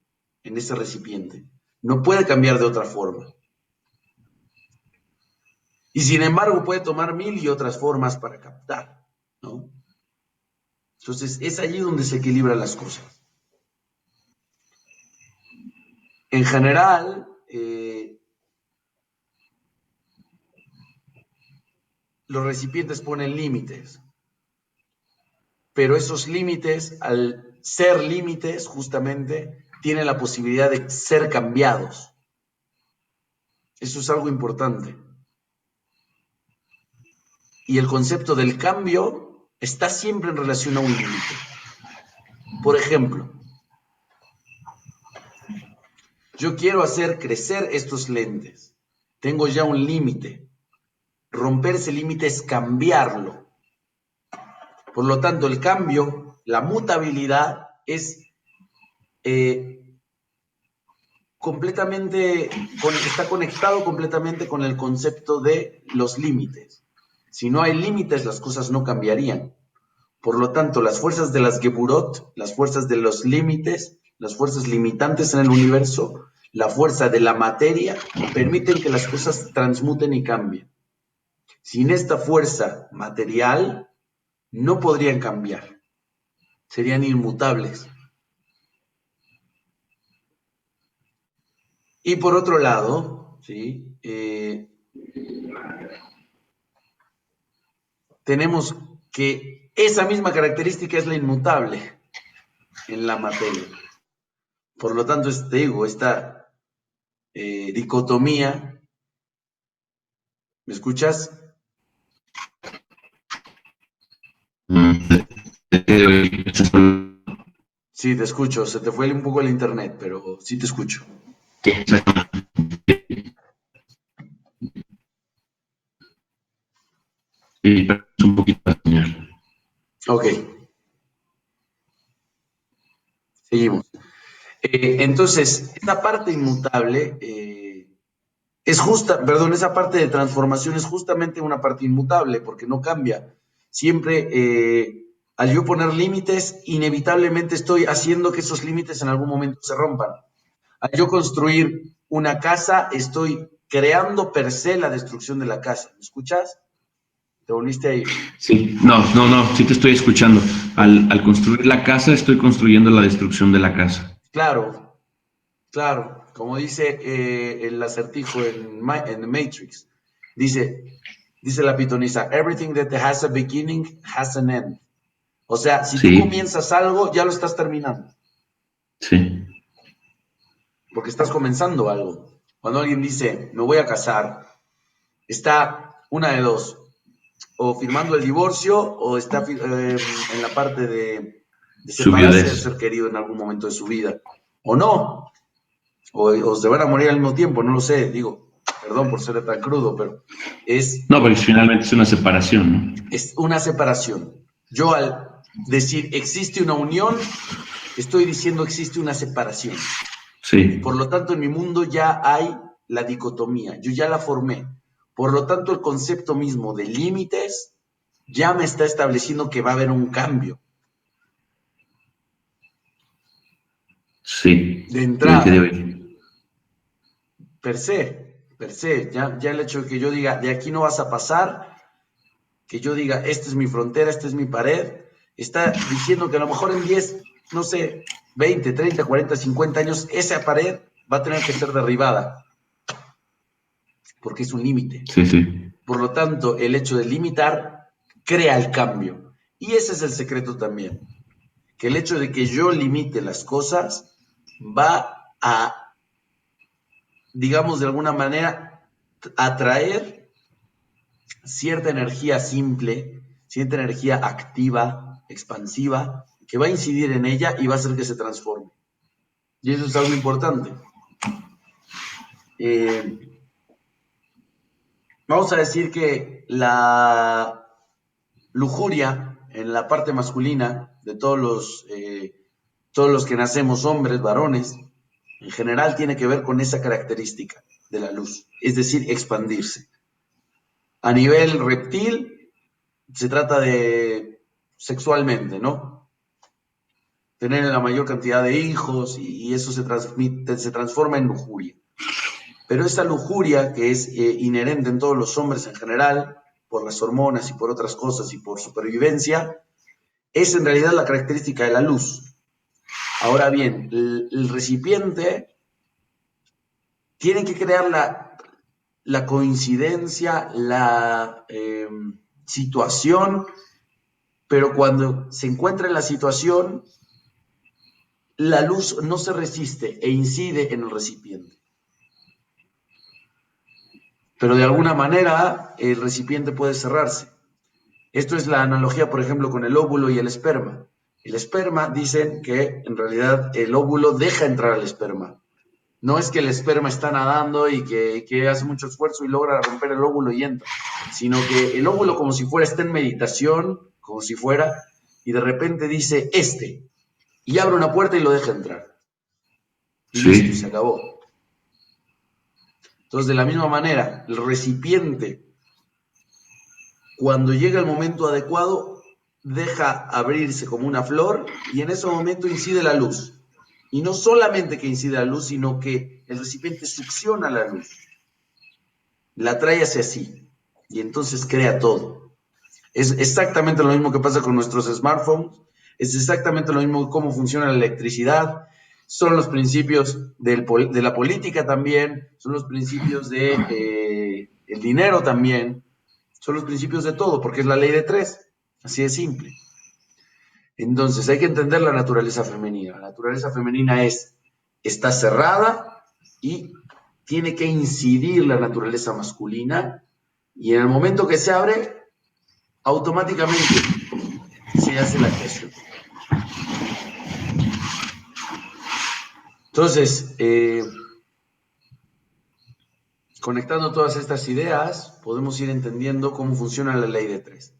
S1: en ese recipiente. No puede cambiar de otra forma. Y sin embargo puede tomar mil y otras formas para captar, ¿no? Entonces es allí donde se equilibran las cosas. En general, los recipientes ponen límites, pero esos límites, al ser límites, justamente, tienen la posibilidad de ser cambiados. Eso es algo importante. Y el concepto del cambio está siempre en relación a un límite. Por ejemplo, yo quiero hacer crecer estos lentes. Tengo ya un límite. Romper ese límite es cambiarlo. Por lo tanto, el cambio, la mutabilidad, es está conectado completamente con el concepto de los límites. Si no hay límites, las cosas no cambiarían. Por lo tanto, las fuerzas de las Geburot, las fuerzas de los límites, las fuerzas limitantes en el universo, la fuerza de la materia, permiten que las cosas transmuten y cambien. Sin esta fuerza material, no podrían cambiar. Serían inmutables. Y por otro lado, ¿sí? Tenemos que esa misma característica es la inmutable en la materia. Por lo tanto, te digo, esta dicotomía, ¿me escuchas? Sí, te escucho. Se te fue un poco el internet, pero sí te escucho.
S2: Sí, pero es un poquito la señal.
S1: Ok. Seguimos. Entonces, esa parte inmutable esa parte de transformación es justamente una parte inmutable porque no cambia. Siempre, al yo poner límites, inevitablemente estoy haciendo que esos límites en algún momento se rompan. Al yo construir una casa, estoy creando per se la destrucción de la casa. ¿Me escuchas? ¿Te volviste a ir?
S2: Sí, no, sí te estoy escuchando. Al construir la casa, estoy construyendo la destrucción de la casa.
S1: Claro, claro. Como dice el acertijo en Matrix. Dice la pitonisa, everything that has a beginning has an end. O sea, si tú
S2: Sí,
S1: comienzas algo, ya lo estás terminando,
S2: sí,
S1: porque estás comenzando algo. Cuando alguien dice, me voy a casar, está una de dos, o firmando el divorcio, o está en la parte de
S2: su
S1: separarse del
S2: viudez.
S1: ser querido en algún momento de su vida, o no, o se van a morir al mismo tiempo, no lo sé, digo, perdón por ser tan crudo, pero
S2: No, porque finalmente es una separación, ¿no?
S1: es una separación. Yo al decir existe una unión, estoy diciendo existe una separación. Y
S2: Sí,
S1: por lo tanto en mi mundo ya hay la dicotomía, yo ya la formé. Por lo tanto el concepto mismo de límites ya me está estableciendo que va a haber un cambio
S2: sí,
S1: de
S2: te dejé de
S1: entrada,
S2: oír.
S1: per se, ya el hecho de que yo diga, de aquí no vas a pasar, que yo diga, esta es mi frontera, esta es mi pared, está diciendo que a lo mejor en 10, no sé, 20, 30, 40, 50 años, esa pared va a tener que ser derribada, porque es un límite.
S2: Sí, sí,
S1: Por lo tanto, el hecho de limitar crea el cambio. Y ese es el secreto también, que el hecho de que yo limite las cosas va a, digamos de alguna manera, atraer cierta energía simple, cierta energía activa, expansiva, que va a incidir en ella y va a hacer que se transforme. Y eso es algo importante. Eh, Vamos a decir que la lujuria en la parte masculina de todos los que nacemos hombres, varones, en general tiene que ver con esa característica de la luz, es decir, expandirse. A nivel reptil, se trata de sexualmente, ¿no? Tener la mayor cantidad de hijos y eso se transforma en lujuria. Pero esa lujuria que es inherente en todos los hombres en general, por las hormonas y por otras cosas y por supervivencia, es en realidad la característica de la luz. Ahora bien, el recipiente tiene que crear la coincidencia, la situación, pero cuando se encuentra en la situación, la luz no se resiste e incide en el recipiente. Pero de alguna manera el recipiente puede cerrarse. Esto es la analogía, por ejemplo, con el óvulo y el esperma. El esperma, dicen que en realidad el óvulo deja entrar al esperma. No es que el esperma está nadando y que hace mucho esfuerzo y logra romper el óvulo y entra, sino que el óvulo como si fuera está en meditación, como si fuera, y de repente dice y abre una puerta y lo deja entrar. Y listo, se
S2: Sí,
S1: acabó. Entonces, de la misma manera, el recipiente, cuando llega el momento adecuado, deja abrirse como una flor y en ese momento incide la luz. Y no solamente que incide la luz, sino que el recipiente succiona la luz, la trae hacia sí y entonces crea todo. Es exactamente lo mismo que pasa con nuestros smartphones, es exactamente lo mismo cómo funciona la electricidad, son los principios de la política también, son los principios de el dinero también, son los principios de todo, porque es la ley de tres, así de simple. Entonces hay que entender la naturaleza femenina. La naturaleza femenina está cerrada y tiene que incidir la naturaleza masculina y en el momento que se abre, automáticamente se hace la creación. Entonces, conectando todas estas ideas, podemos ir entendiendo cómo funciona la ley de tres.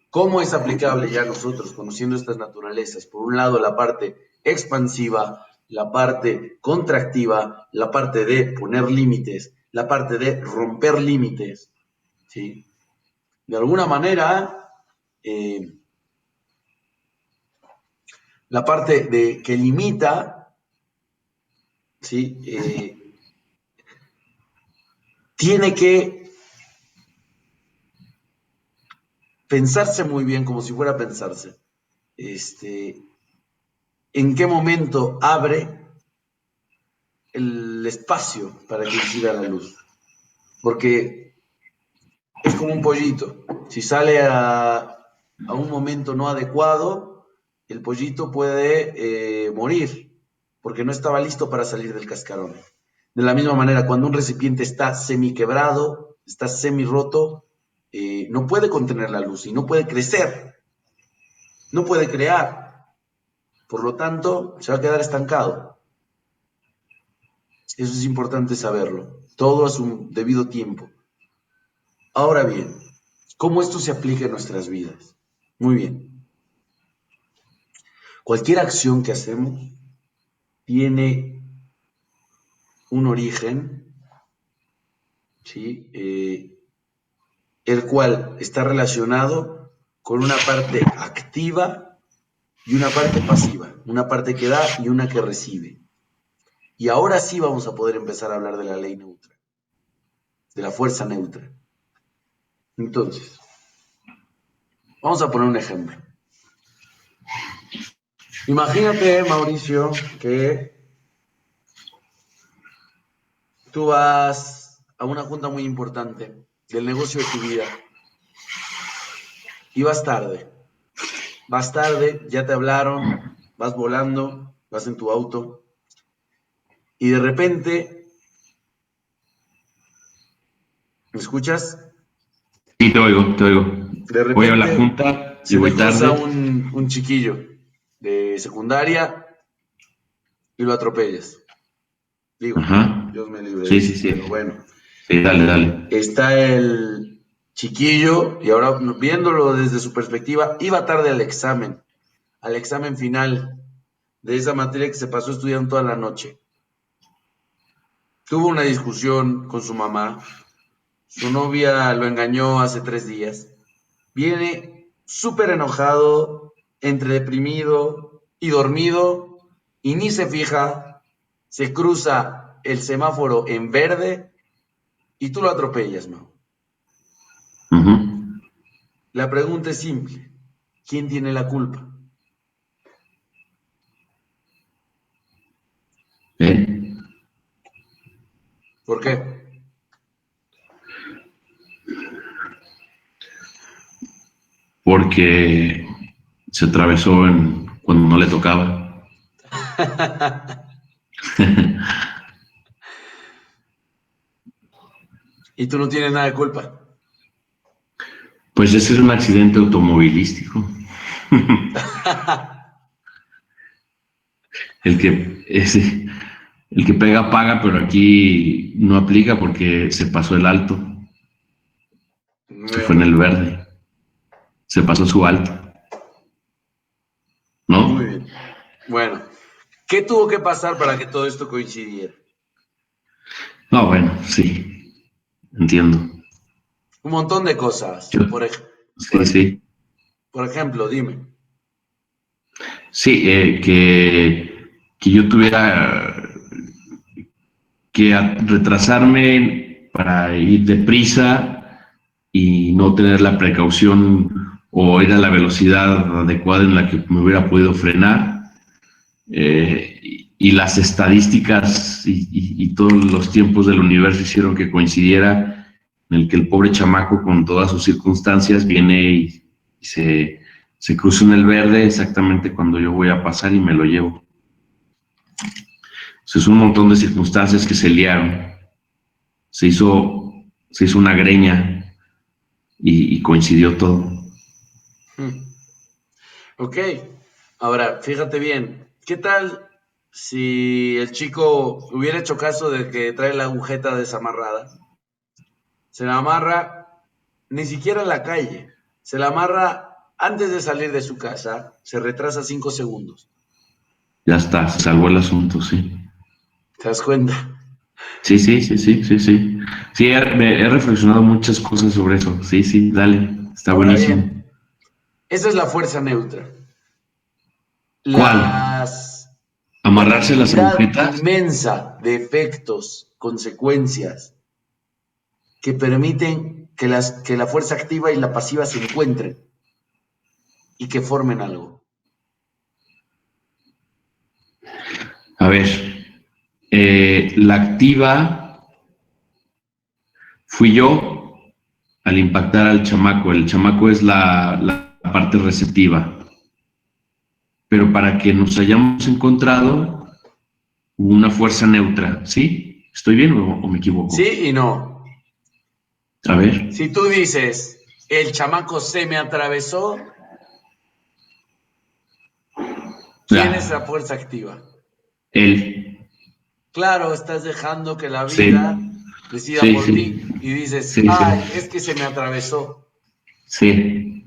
S1: ¿Cómo es aplicable ya nosotros, conociendo estas naturalezas? Por un lado, la parte expansiva, la parte contractiva, la parte de poner límites, la parte de romper límites, ¿sí? De alguna manera, la parte que limita, ¿sí? Tiene que pensarse muy bien, como si fuera a pensarse. ¿En qué momento abre el espacio para que incida la luz? Porque es como un pollito. Si sale a un momento no adecuado, el pollito puede morir, porque no estaba listo para salir del cascarón. De la misma manera, cuando un recipiente está semi-quebrado, está semi-roto, no puede contener la luz y no puede crecer, no puede crear. Por lo tanto, se va a quedar estancado. Eso es importante saberlo. Todo a su debido tiempo. Ahora bien, ¿cómo esto se aplica en nuestras vidas? Muy bien. Cualquier acción que hacemos tiene un origen, ¿sí? El cual está relacionado con una parte activa y una parte pasiva, una parte que da y una que recibe. Y ahora sí vamos a poder empezar a hablar de la ley neutra, de la fuerza neutra. Entonces, vamos a poner un ejemplo. Imagínate, Mauricio, que tú vas a una junta muy importante del negocio de tu vida y vas tarde, ya te hablaron, vas volando, vas en tu auto y de repente, ¿me escuchas?
S2: sí, te oigo, te oigo.
S1: De
S2: Voy a la
S1: repente
S2: junta y
S1: se te
S2: voy
S1: cruza
S2: tarde.
S1: un chiquillo de secundaria y lo atropellas. Digo,
S2: Ajá.
S1: Dios me libre de
S2: Sí,
S1: eso,
S2: sí, sí.
S1: pero bueno.
S2: Sí, dale, dale.
S1: Está el chiquillo, y ahora viéndolo desde su perspectiva, iba tarde al examen final de esa materia que se pasó estudiando toda la noche. Tuvo una discusión con su mamá, su novia lo engañó hace 3 días, viene súper enojado, entre deprimido y dormido, y ni se fija, se cruza el semáforo en verde y tú lo atropellas, ¿no?
S2: Ujú.
S1: La pregunta es simple, ¿quién tiene la culpa?
S2: ¿Eh?
S1: ¿Por qué?
S2: Porque se atravesó cuando no le tocaba.
S1: Y tú no tienes nada de culpa.
S2: Pues ese es un accidente automovilístico. El que, ese, el que pega paga, pero aquí no aplica porque se pasó el alto, se fue en
S1: Bueno,
S2: el verde, se pasó su alto,
S1: muy
S2: ¿no?
S1: bien. Bueno, ¿qué tuvo que pasar para que todo esto coincidiera?
S2: No, bueno, sí, entiendo.
S1: Un montón de cosas.
S2: Yo,
S1: Por,
S2: sí,
S1: ej-
S2: sí.
S1: por ejemplo, dime.
S2: Sí, que yo tuviera que retrasarme para ir deprisa y no tener la precaución o ir a la velocidad adecuada en la que me hubiera podido frenar. Y las estadísticas y todos los tiempos del universo hicieron que coincidiera en el que el pobre chamaco con todas sus circunstancias viene y se cruza en el verde exactamente cuando yo voy a pasar y me lo llevo. Es un montón de circunstancias que se liaron. Se hizo, se hizo una greña y coincidió todo.
S1: Hmm. Ok, ahora fíjate bien. ¿Qué tal si el chico hubiera hecho caso de que trae la agujeta desamarrada? Se la amarra ni siquiera en la calle. Se la amarra antes de salir de su casa. Se retrasa 5 segundos.
S2: Ya está, se salvó el asunto, sí.
S1: ¿Te das cuenta?
S2: Sí, sí, sí, sí, sí, sí. Sí, he reflexionado muchas cosas sobre eso. Sí, sí, dale, está
S1: Ahora
S2: buenísimo.
S1: bien, esa es la fuerza neutra.
S2: ¿Cuál?
S1: La
S2: ¿Amarrarse las
S1: cantidad
S2: agujetas?
S1: inmensa de efectos, consecuencias que permiten que la fuerza activa y la pasiva se encuentren y que formen algo.
S2: A ver, la activa fui yo al impactar al chamaco. El chamaco es la parte receptiva. Pero para que nos hayamos encontrado, hubo una fuerza neutra. ¿Sí? ¿Estoy bien o me equivoco?
S1: Sí y no.
S2: A ver,
S1: Si tú dices, el chamaco se me atravesó, ¿quién es la
S2: ya,
S1: fuerza activa?
S2: él.
S1: Claro, estás dejando que la vida
S2: Sí,
S1: decida
S2: sí,
S1: por
S2: sí,
S1: ti y dices,
S2: sí, sí,
S1: ay, es que se me atravesó.
S2: sí.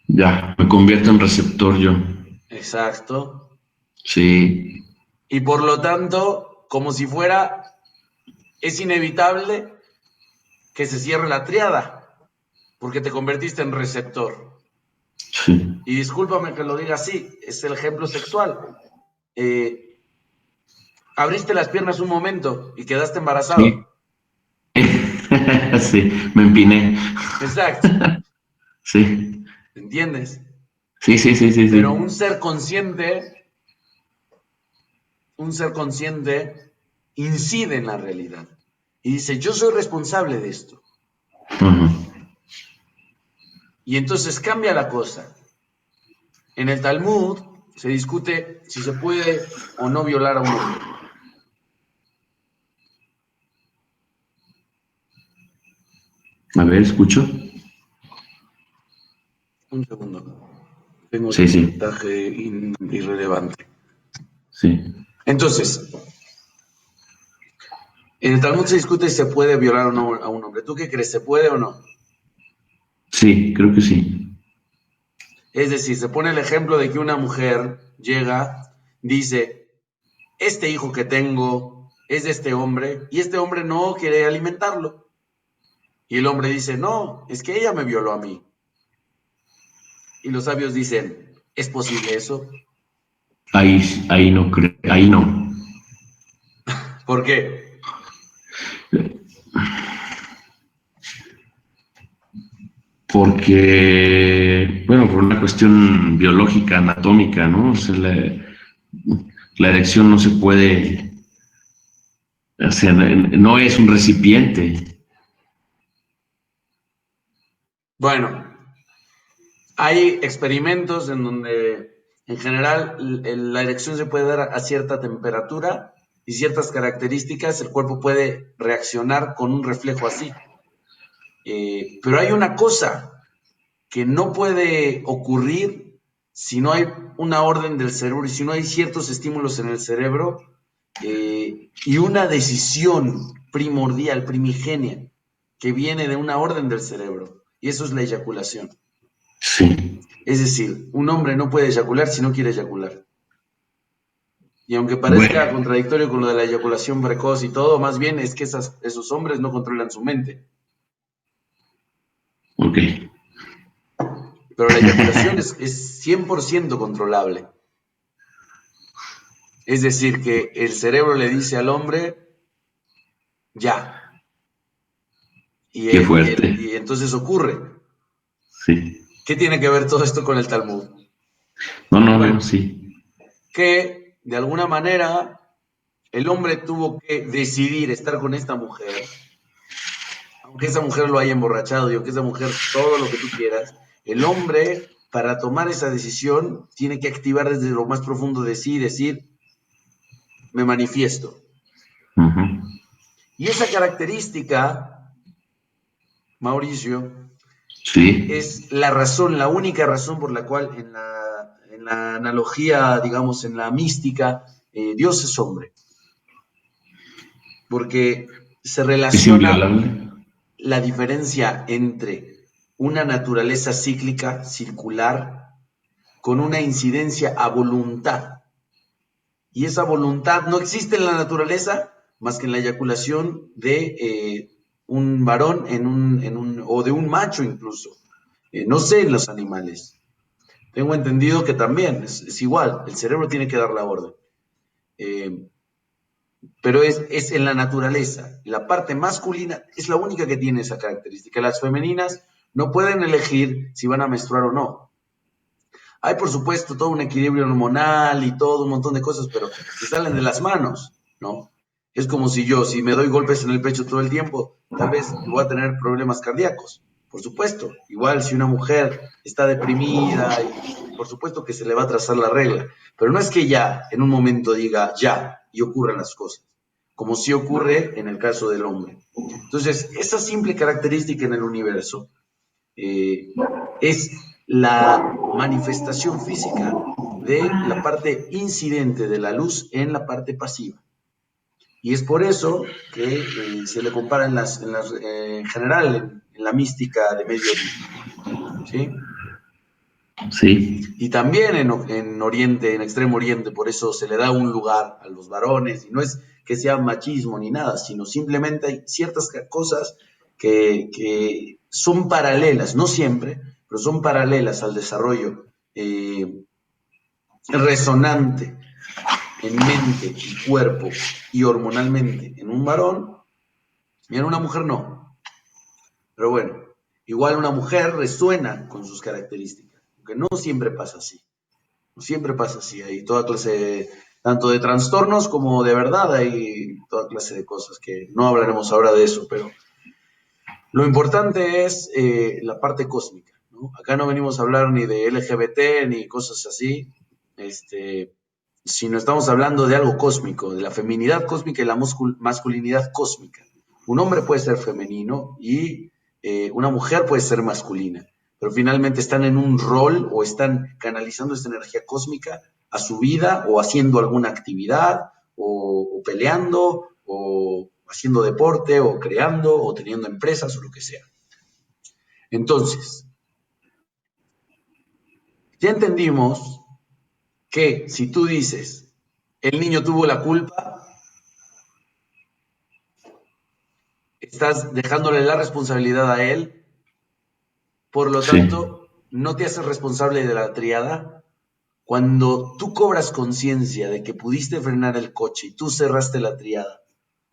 S2: Ya, me convierto en receptor yo.
S1: Exacto.
S2: Sí,
S1: Y por lo tanto, como si fuera, es inevitable que se cierre la triada, porque te convertiste en receptor.
S2: sí,
S1: Y discúlpame que lo diga así, es el ejemplo sexual. Eh, Abriste las piernas un momento y quedaste
S2: sí.
S1: embarazado.
S2: Sí, me empiné.
S1: Exacto,
S2: Sí,
S1: ¿entiendes?
S2: sí, sí, sí, sí,
S1: Pero
S2: sí.
S1: un ser consciente incide en la realidad y dice, yo soy responsable de esto.
S2: Ujú.
S1: Y entonces cambia la cosa. En el Talmud se discute si se puede o no violar a un hombre.
S2: A ver, escucho.
S1: Un segundo. Tengo aquí
S2: Sí,
S1: un
S2: sí,
S1: mensaje irrelevante.
S2: sí.
S1: Entonces, En el Talmud se discute si se puede violar o no a un hombre. ¿Tú qué crees? ¿Se puede o no?
S2: Sí, creo que sí.
S1: Es decir, se pone el ejemplo de que una mujer llega, dice, este hijo que tengo es de este hombre y este hombre no quiere alimentarlo. Y el hombre dice, no, es que ella me violó a mí. Y los sabios dicen, ¿es posible eso?
S2: Ahí no creo, ahí no.
S1: ¿Por qué?
S2: Porque, bueno, por una cuestión biológica, anatómica, ¿no? O sea, la erección no se puede, o sea, no es un recipiente.
S1: Bueno, hay experimentos en donde en general la erección se puede dar a cierta temperatura y ciertas características, el cuerpo puede reaccionar con un reflejo así. Pero hay una cosa que no puede ocurrir si no hay una orden del cerebro y si no hay ciertos estímulos en el cerebro y una decisión primordial, primigenia, que viene de una orden del cerebro. Y eso es la eyaculación.
S2: Sí.
S1: Es decir, un hombre no puede eyacular si no quiere eyacular. Y aunque parezca
S2: Bueno,
S1: contradictorio con lo de la eyaculación precoz y todo, más bien es que esos hombres no controlan su mente.
S2: ok.
S1: Pero la eyaculación es 100% controlable. Es decir, que el cerebro le dice al hombre, ya.
S2: Qué fuerte.
S1: Y entonces ocurre.
S2: Sí.
S1: ¿Qué tiene que ver todo esto con el Talmud?
S2: No, no, no,
S1: Bueno,
S2: sí.
S1: que de alguna manera el hombre tuvo que decidir estar con esta mujer, aunque esa mujer lo haya emborrachado y aunque esa mujer todo lo que tú quieras, el hombre para tomar esa decisión tiene que activar desde lo más profundo de sí y decir, me manifiesto.
S2: Ujú.
S1: Y esa característica, Mauricio,
S2: Sí,
S1: es la razón, la única razón por la cual en la analogía, digamos, en la mística, Dios es hombre, porque se
S2: es
S1: relaciona
S2: inviolable.
S1: la diferencia entre una naturaleza cíclica, circular, con una incidencia a voluntad. Y esa voluntad no existe en la naturaleza más que en la eyaculación de un varón o de un macho incluso. No sé en los animales. Tengo entendido que también es igual, el cerebro tiene que dar la orden. Eh, pero es en la naturaleza. La parte masculina es la única que tiene esa característica. Las femeninas no pueden elegir si van a menstruar o no. Hay, por supuesto, todo un equilibrio hormonal y todo un montón de cosas, pero se salen de las manos, ¿no? Es como si yo, si me doy golpes en el pecho todo el tiempo, tal vez voy a tener problemas cardíacos, por supuesto. Igual si una mujer está deprimida, y por supuesto que se le va a trazar la regla, pero no es que ya en un momento diga ya y ocurran las cosas, como sí ocurre en el caso del hombre. Entonces, esa simple característica en el universo eh, es la manifestación física de la parte incidente de la luz en la parte pasiva. Y es por eso que se le compara en general en la mística de Medio Oriente. ¿Sí?
S2: Sí,
S1: Y también en Oriente, en Extremo Oriente, por eso se le da un lugar a los varones, y no es que sea machismo ni nada, sino simplemente hay ciertas cosas que son paralelas, no siempre, pero son paralelas al desarrollo resonante en mente y cuerpo y hormonalmente en un varón y en una mujer no. Pero bueno, igual una mujer resuena con sus características, aunque no siempre pasa así. Siempre pasa así, hay toda clase, tanto de trastornos como de verdad, hay toda clase de cosas que no hablaremos ahora de eso, pero lo importante es la parte cósmica, ¿no? Acá no venimos a hablar ni de LGBT ni cosas así, este, sino estamos hablando de algo cósmico, de la feminidad cósmica y la masculinidad cósmica. Un hombre puede ser femenino y una mujer puede ser masculina, pero finalmente están en un rol o están canalizando esta energía cósmica a su vida o haciendo alguna actividad o peleando haciendo deporte o creando o teniendo empresas o lo que sea. Entonces, ya entendimos que si tú dices, el niño tuvo la culpa, estás dejándole la responsabilidad a él, por lo
S2: Sí,
S1: tanto, no te haces responsable de la triada. Cuando tú cobras conciencia de que pudiste frenar el coche y tú cerraste la triada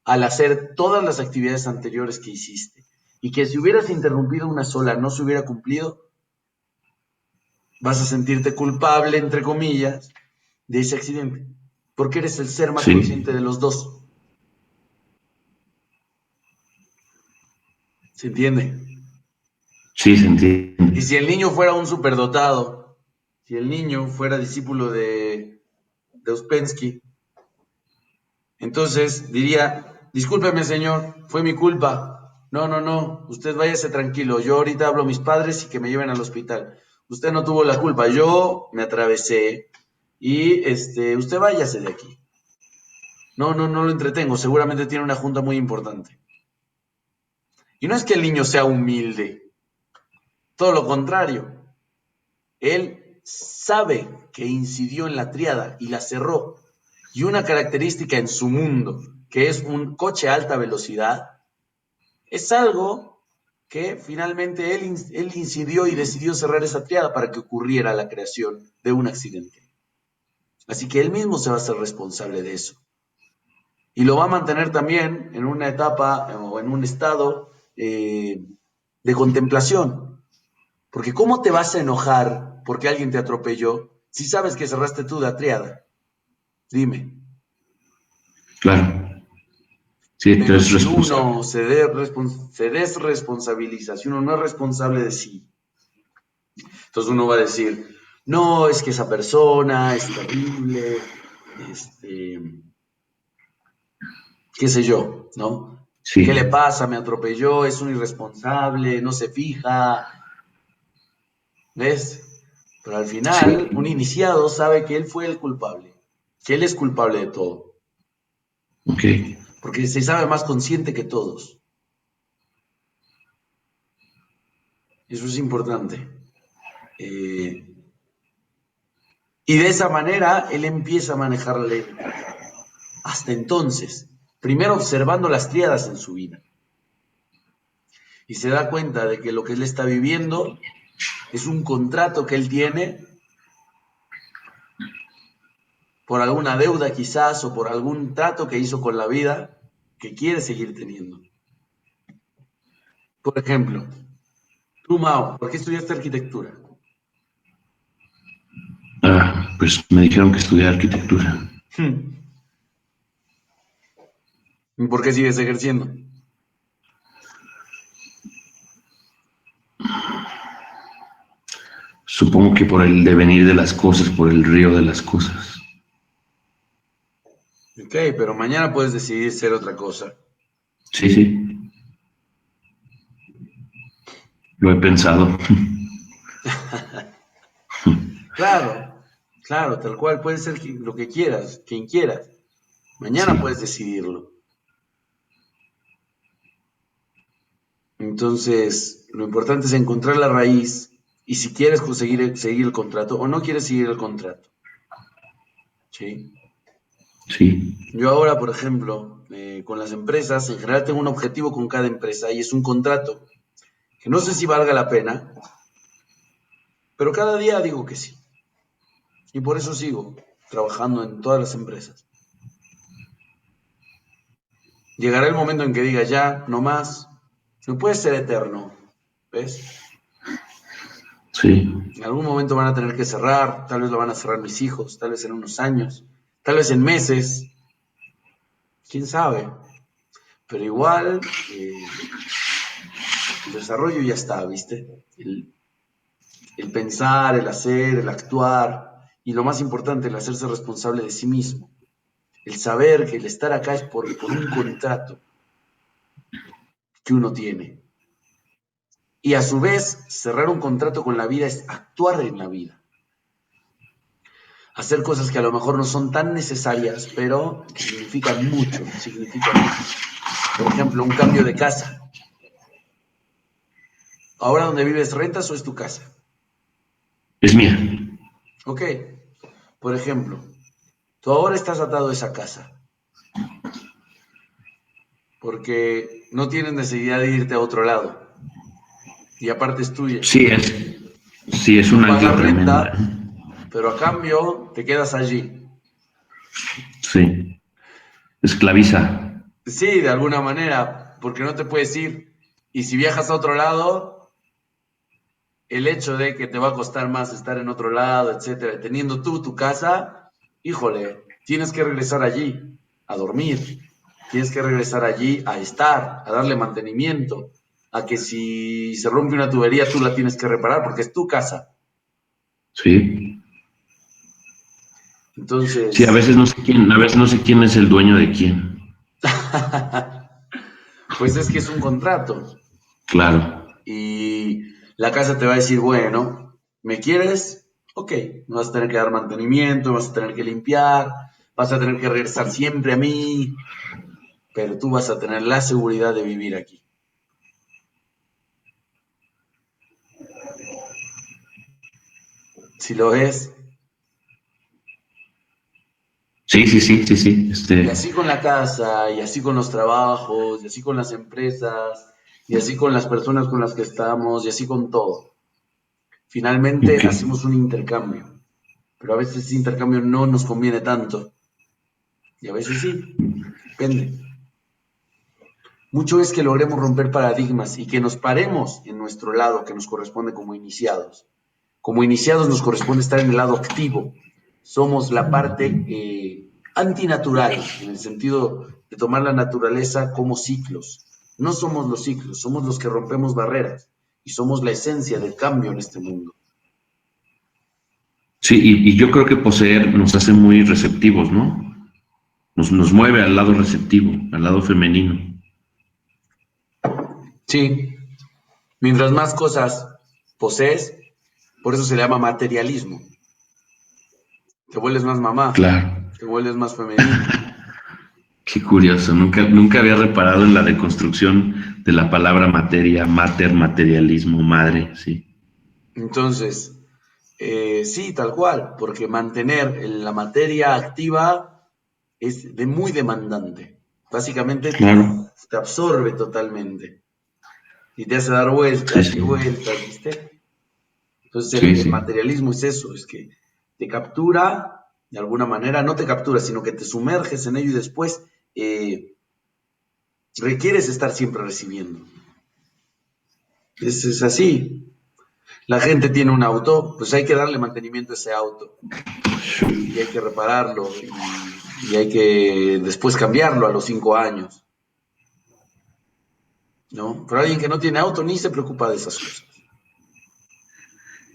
S1: al hacer todas las actividades anteriores que hiciste y que si hubieras interrumpido una sola no se hubiera cumplido, vas a sentirte culpable, entre comillas, de ese accidente, porque eres el ser más
S2: sí,
S1: consciente de los dos. ¿Se entiende?
S2: sí, se
S1: Y
S2: entiende.
S1: si el niño fuera un superdotado, si el niño fuera discípulo de Uspensky, entonces diría, discúlpeme señor, fue mi culpa. No, no, no, usted váyase tranquilo, yo ahorita hablo a mis padres y que me lleven al hospital. Usted no tuvo la culpa, yo me atravesé y usted váyase de aquí. No, no, no lo entretengo, seguramente tiene una junta muy importante. Y no es que el niño sea humilde, todo lo contrario. Él sabe que incidió en la tríada y la cerró. Y una característica en su mundo, que es un coche a alta velocidad, es algo que finalmente él incidió y decidió cerrar esa triada para que ocurriera la creación de un accidente. Así que él mismo se va a hacer responsable de eso. Y lo va a mantener también en una etapa o en un estado de contemplación. Porque ¿cómo te vas a enojar porque alguien te atropelló si sabes que cerraste tú la triada? Dime.
S2: Claro. Sí, tú
S1: Pero
S2: eres
S1: si
S2: responsable.
S1: uno se desresponsabiliza, si uno no es responsable de sí, entonces uno va a decir, no, es que esa persona es terrible, qué sé yo, ¿no? ¿Qué le
S2: Sí,
S1: pasa? Me atropelló, es un irresponsable, no se fija, ¿ves? Pero al final, un
S2: sí,
S1: iniciado sabe que él fue el culpable, que él es culpable de todo,
S2: ok.
S1: porque se sabe más consciente que todos. Eso es importante. Eh, y de esa manera, él empieza a manejar la ley de karma. Hasta entonces, primero observando las tríadas en su vida. Y se da cuenta de que lo que él está viviendo es un contrato que él tiene por alguna deuda quizás o por algún trato que hizo con la vida que quiere seguir teniendo. Por ejemplo, tú, Mao, ¿por qué estudiaste arquitectura?
S2: Ah, pues me dijeron que estudié arquitectura.
S1: ¿Y por qué sigues ejerciendo?
S2: Supongo que por el devenir de las cosas, por el río de las cosas.
S1: Ok, pero mañana puedes decidir ser otra cosa.
S2: Sí, sí, lo he pensado.
S1: Claro, claro, tal cual, puede ser lo que quieras, quien quieras. Mañana
S2: Sí,
S1: puedes decidirlo. Entonces, lo importante es encontrar la raíz y si quieres conseguir seguir el contrato o no quieres seguir el contrato. ¿Sí?
S2: sí,
S1: Yo ahora, por ejemplo, con las empresas, en general tengo un objetivo con cada empresa y es un contrato que no sé si valga la pena, pero cada día digo que sí. Y por eso sigo trabajando en todas las empresas. Llegará el momento en que diga ya, no más, no puede ser eterno, ¿ves?
S2: sí,
S1: En algún momento van a tener que cerrar, tal vez lo van a cerrar mis hijos, tal vez en unos años, tal vez en meses, quién sabe. Pero igual, el desarrollo ya está, ¿viste? El pensar, el hacer, el actuar y lo más importante, el hacerse responsable de sí mismo. El saber que el estar acá es por un contrato que uno tiene. Y a su vez, cerrar un contrato con la vida es actuar en la vida. Hacer cosas que a lo mejor no son tan necesarias, pero que significan mucho, significan mucho. Por ejemplo, un cambio de casa. ¿Ahora donde vives rentas o es tu casa?
S2: Es mía.
S1: Ok. Por ejemplo, tú ahora estás atado a esa casa porque no tienes necesidad de irte a otro lado y aparte es tuya.
S2: Sí, sí, es
S1: Tú
S2: un ancla
S1: pagas
S2: tremenda.
S1: renta, pero a cambio te quedas allí.
S2: Sí, esclaviza.
S1: Sí, de alguna manera, porque no te puedes ir. Y si viajas a otro lado, el hecho de que te va a costar más estar en otro lado, etcétera, teniendo tú tu casa, híjole, tienes que regresar allí a dormir, tienes que regresar allí a estar, a darle mantenimiento, a que si se rompe una tubería tú la tienes que reparar porque es tu casa.
S2: Sí. Sí, a
S1: Entonces,
S2: veces no sé quién, a veces no sé quién es el dueño de quién.
S1: pues es que es un contrato
S2: Claro.
S1: y la casa te va a decir, bueno, ¿me quieres? Ok, me vas a tener que dar mantenimiento, me vas a tener que limpiar, vas a tener que regresar siempre a mí, pero tú vas a tener la seguridad de vivir aquí. Si lo ves,
S2: Sí, sí, sí, sí, sí.
S1: y así con la casa, y así con los trabajos, y así con las empresas, y así con las personas con las que estamos, y así con todo. Finalmente
S2: Ok.
S1: hacemos un intercambio, pero a veces ese intercambio no nos conviene tanto, y a veces sí, depende. Mucho es que logremos romper paradigmas y que nos paremos en nuestro lado que nos corresponde como iniciados. Como iniciados nos corresponde estar en el lado activo. Somos la parte antinatural, en el sentido de tomar la naturaleza como ciclos. No somos los ciclos, somos los que rompemos barreras y somos la esencia del cambio en este mundo.
S2: Sí, y yo creo que poseer nos hace muy receptivos, ¿no? Nos mueve al lado receptivo, al lado femenino.
S1: Sí, mientras más cosas posees, por eso se le llama materialismo. Te vuelves más mamá,
S2: Claro.
S1: te vuelves más femenino.
S2: Qué curioso. Nunca había reparado en la deconstrucción de la palabra materia, mater, materialismo, madre, sí.
S1: Entonces, sí, tal cual, porque mantener la materia activa es de muy demandante. Básicamente
S2: Claro.
S1: te absorbe totalmente y te hace dar
S2: Sí,
S1: vueltas y
S2: sí.
S1: vueltas, ¿viste? Entonces
S2: Sí,
S1: el
S2: sí.
S1: materialismo es eso, es que te captura de alguna manera, no te captura, sino que te sumerges en ello y después requieres estar siempre recibiendo. Es así. La gente tiene un auto, pues hay que darle mantenimiento a ese auto y hay que repararlo y hay que después cambiarlo a los 5 años, ¿no? Pero alguien que no tiene auto ni se preocupa de esas cosas.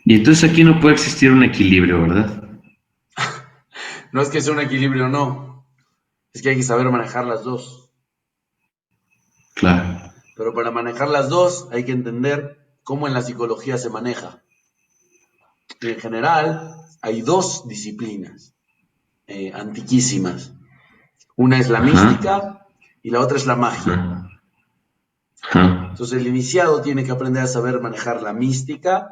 S2: Y entonces aquí no puede existir un equilibrio, ¿verdad?
S1: No es que sea un equilibrio, no. Es que hay que saber manejar las dos.
S2: Claro.
S1: Pero para manejar las dos hay que entender cómo en la psicología se maneja. Y en general hay dos disciplinas antiquísimas. Una es la
S2: Ajá.
S1: mística y la otra es la magia.
S2: Ajá. Ajá.
S1: Entonces el iniciado tiene que aprender a saber manejar la mística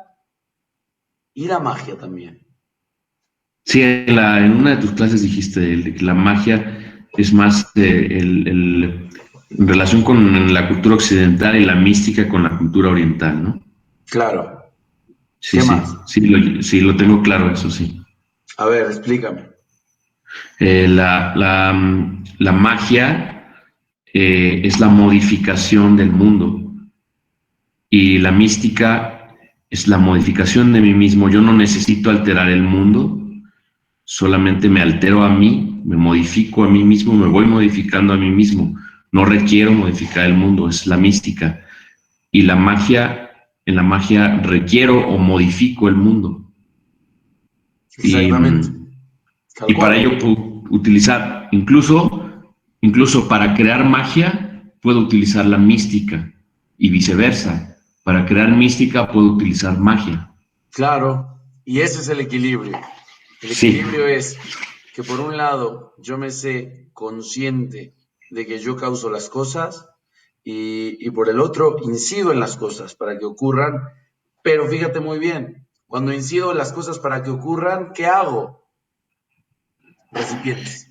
S1: y la magia también.
S2: Sí, en una de tus clases dijiste que la magia es más en relación con la cultura occidental y la mística con la cultura oriental, ¿no?
S1: Claro.
S2: Sí,
S1: ¿Qué
S2: sí,
S1: más?
S2: sí, lo tengo claro, eso sí.
S1: A ver, explícame.
S2: La magia es la modificación del mundo y la mística es la modificación de mí mismo. Yo no necesito alterar el mundo, solamente me altero a mí, me modifico a mí mismo, me voy modificando a mí mismo. No requiero modificar el mundo, es la mística. Y la magia, en la magia requiero o modifico el mundo. Y,
S1: Exactamente. Tal
S2: y para
S1: cual.
S2: ello puedo utilizar, incluso para crear magia, puedo utilizar la mística y viceversa. Para crear mística puedo utilizar magia.
S1: Claro. Y ese es el equilibrio. El
S2: Sí,
S1: equilibrio es que por un lado yo me sé consciente de que yo causo las cosas y por el otro incido en las cosas para que ocurran, pero fíjate muy bien, cuando incido en las cosas para que ocurran, ¿qué hago? Recipientes.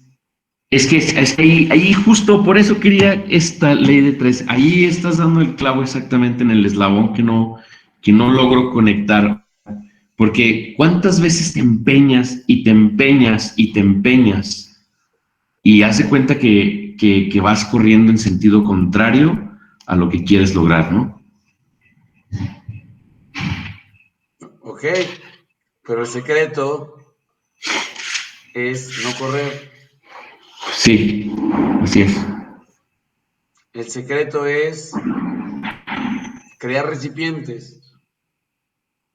S2: Es que ahí justo por eso quería esta ley de tres. Ahí estás dando el clavo exactamente en el eslabón que no logro conectar. Porque cuántas veces te empeñas y te empeñas y te empeñas y hace cuenta que vas corriendo en sentido contrario a lo que quieres lograr, ¿no?
S1: Ok, pero el secreto es no correr.
S2: Sí, así es.
S1: El secreto es crear recipientes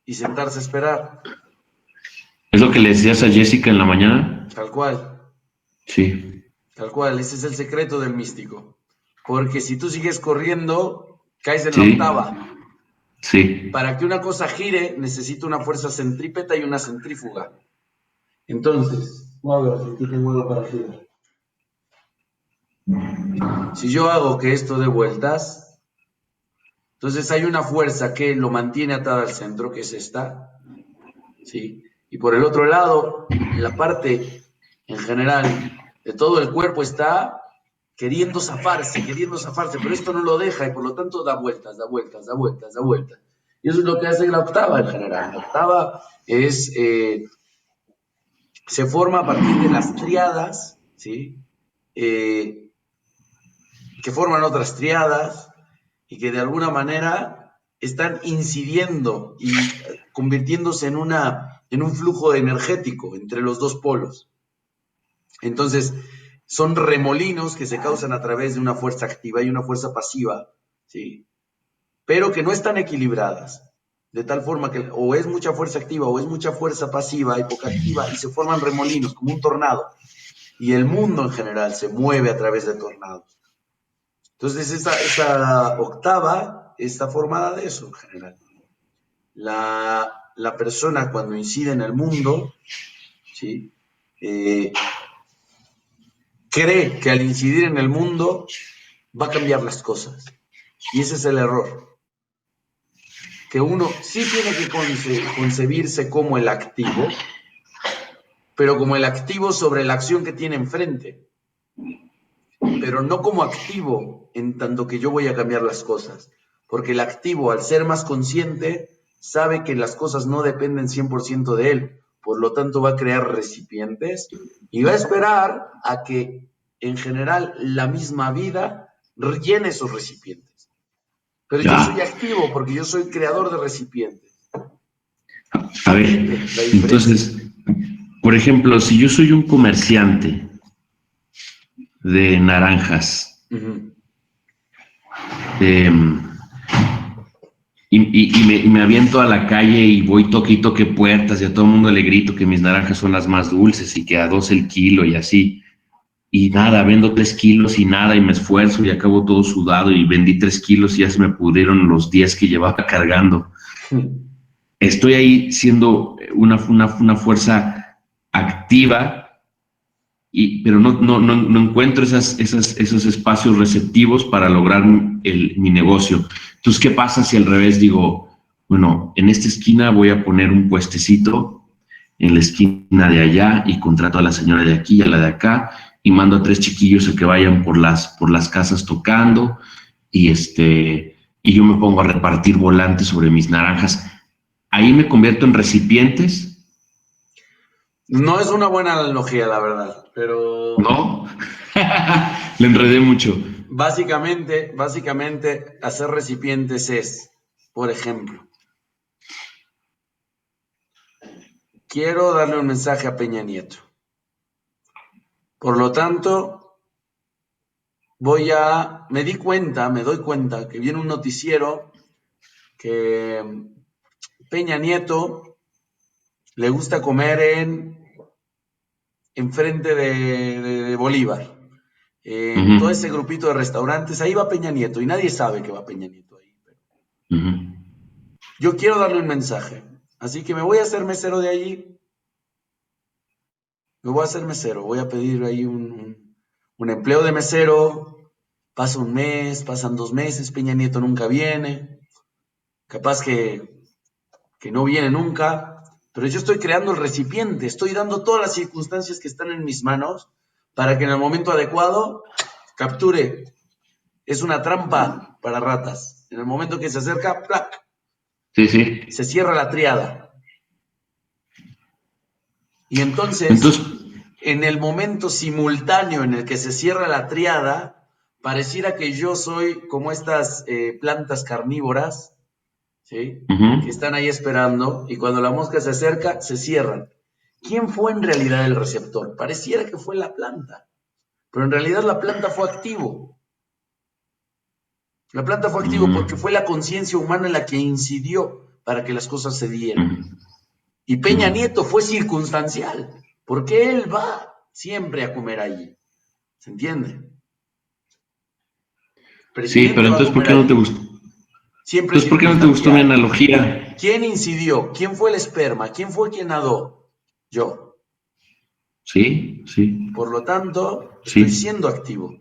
S1: y sentarse a esperar,
S2: ¿Es lo que le decías a Jessica en la mañana?
S1: tal cual,
S2: Sí,
S1: tal cual. Ese es el secreto del místico. Porque si tú sigues corriendo, caes en la
S2: sí,
S1: octava.
S2: sí.
S1: Para que una cosa gire, necesita una fuerza centrípeta y una centrífuga. Entonces, vamos a ver si aquí tengo algo para girar. Si yo hago que esto dé vueltas, entonces hay una fuerza que lo mantiene atada al centro, que es esta, ¿sí? Y por el otro lado, la parte en general de todo el cuerpo está queriendo zafarse, pero esto no lo deja y por lo tanto da vueltas, da vueltas, da vueltas, da vueltas. Y eso es lo que hace la octava en general. La octava es, se forma a partir de las triadas, ¿sí? Eh, que forman otras triadas y que de alguna manera están incidiendo y convirtiéndose en un flujo energético entre los dos polos. Entonces, son remolinos que se causan a través de una fuerza activa y una fuerza pasiva, ¿sí? Pero que no están equilibradas, de tal forma que o es mucha fuerza activa o es mucha fuerza pasiva y poca activa y se forman remolinos como un tornado. Y el mundo en general se mueve a través de tornados. Entonces, esa octava está formada de eso en general. La persona cuando incide en el mundo, ¿sí? Cree que al incidir en el mundo va a cambiar las cosas. Y ese es el error. Que uno sí tiene que concebirse como el activo, pero como el activo sobre la acción que tiene enfrente. Pero no como activo en tanto que yo voy a cambiar las cosas. Porque el activo, al ser más consciente, sabe que las cosas no dependen 100% de él. Por lo tanto, va a crear recipientes y va a esperar a que, en general, la misma vida llene esos recipientes. Pero yo soy
S2: Ya.
S1: activo porque yo soy creador de recipientes.
S2: A ver,
S1: ¿Entiendes la diferencia?
S2: entonces, por ejemplo, si yo soy un comerciante de naranjas,
S1: Uh-huh.
S2: eh, y me aviento a la calle y voy toque y toque puertas y a todo el mundo le grito que mis naranjas son las más dulces y que a 2 el kilo y así. Y nada, vendo 3 kilos y nada y me esfuerzo y acabo todo sudado y vendí 3 kilos y ya se me pudieron los 10 que llevaba cargando. Estoy ahí siendo una fuerza activa, pero no encuentro esos espacios receptivos para lograr mi negocio. Entonces, ¿qué pasa si al revés digo, bueno, en esta esquina voy a poner un puestecito, en la esquina de allá y contrato a la señora de aquí y a la de acá y mando a 3 chiquillos a que vayan por las casas tocando y yo me pongo a repartir volantes sobre mis naranjas? Ahí me convierto en recipientes,
S1: No es una buena analogía, la verdad, pero
S2: ¿no? Le enredé mucho.
S1: básicamente, hacer recipientes es, por ejemplo, quiero darle un mensaje a Peña Nieto. Por lo tanto, me doy cuenta que viene un noticiero que Peña Nieto le gusta comer en frente de Bolívar. En todo ese
S2: Uh-huh,
S1: grupito de restaurantes, ahí va Peña Nieto y nadie sabe que va Peña Nieto ahí.
S2: uh-huh.
S1: Yo quiero darle un mensaje, así que me voy a hacer mesero de allí, me voy a hacer mesero, voy a pedir ahí un empleo de mesero Pasa un mes, pasan 2 meses, Peña Nieto nunca viene, capaz que no viene nunca, pero yo estoy creando el recipiente, estoy dando todas las circunstancias que están en mis manos para que en el momento adecuado capture. Es una trampa para ratas. En el momento que se acerca, ¡plac!,
S2: Sí, sí.
S1: se cierra la triada. Y entonces,
S2: Entonces,
S1: en el momento simultáneo en el que se cierra la triada, pareciera que yo soy como estas plantas carnívoras, ¿sí?, que
S2: ujú,
S1: están ahí esperando, y cuando la mosca se acerca, se cierran. ¿Quién fue en realidad el receptor? Pareciera que fue la planta, pero en realidad la planta fue activo. La planta fue activo porque fue la conciencia humana la que incidió para que las cosas se dieran.
S2: ujú,
S1: Y Peña
S2: ujú.
S1: Nieto fue circunstancial, porque él va siempre a comer allí. ¿Se entiende?
S2: Sí, pero
S1: Presidente va a
S2: entonces, ¿por
S1: comer
S2: qué no te
S1: allí.
S2: gustó?
S1: Siempre
S2: Entonces, ¿por qué no te gustó mi
S1: circunstancial.
S2: analogía?
S1: ¿Quién incidió? ¿Quién fue el esperma? ¿Quién fue quien nadó? Yo.
S2: Sí, sí,
S1: Por lo tanto, estoy
S2: sí,
S1: siendo activo.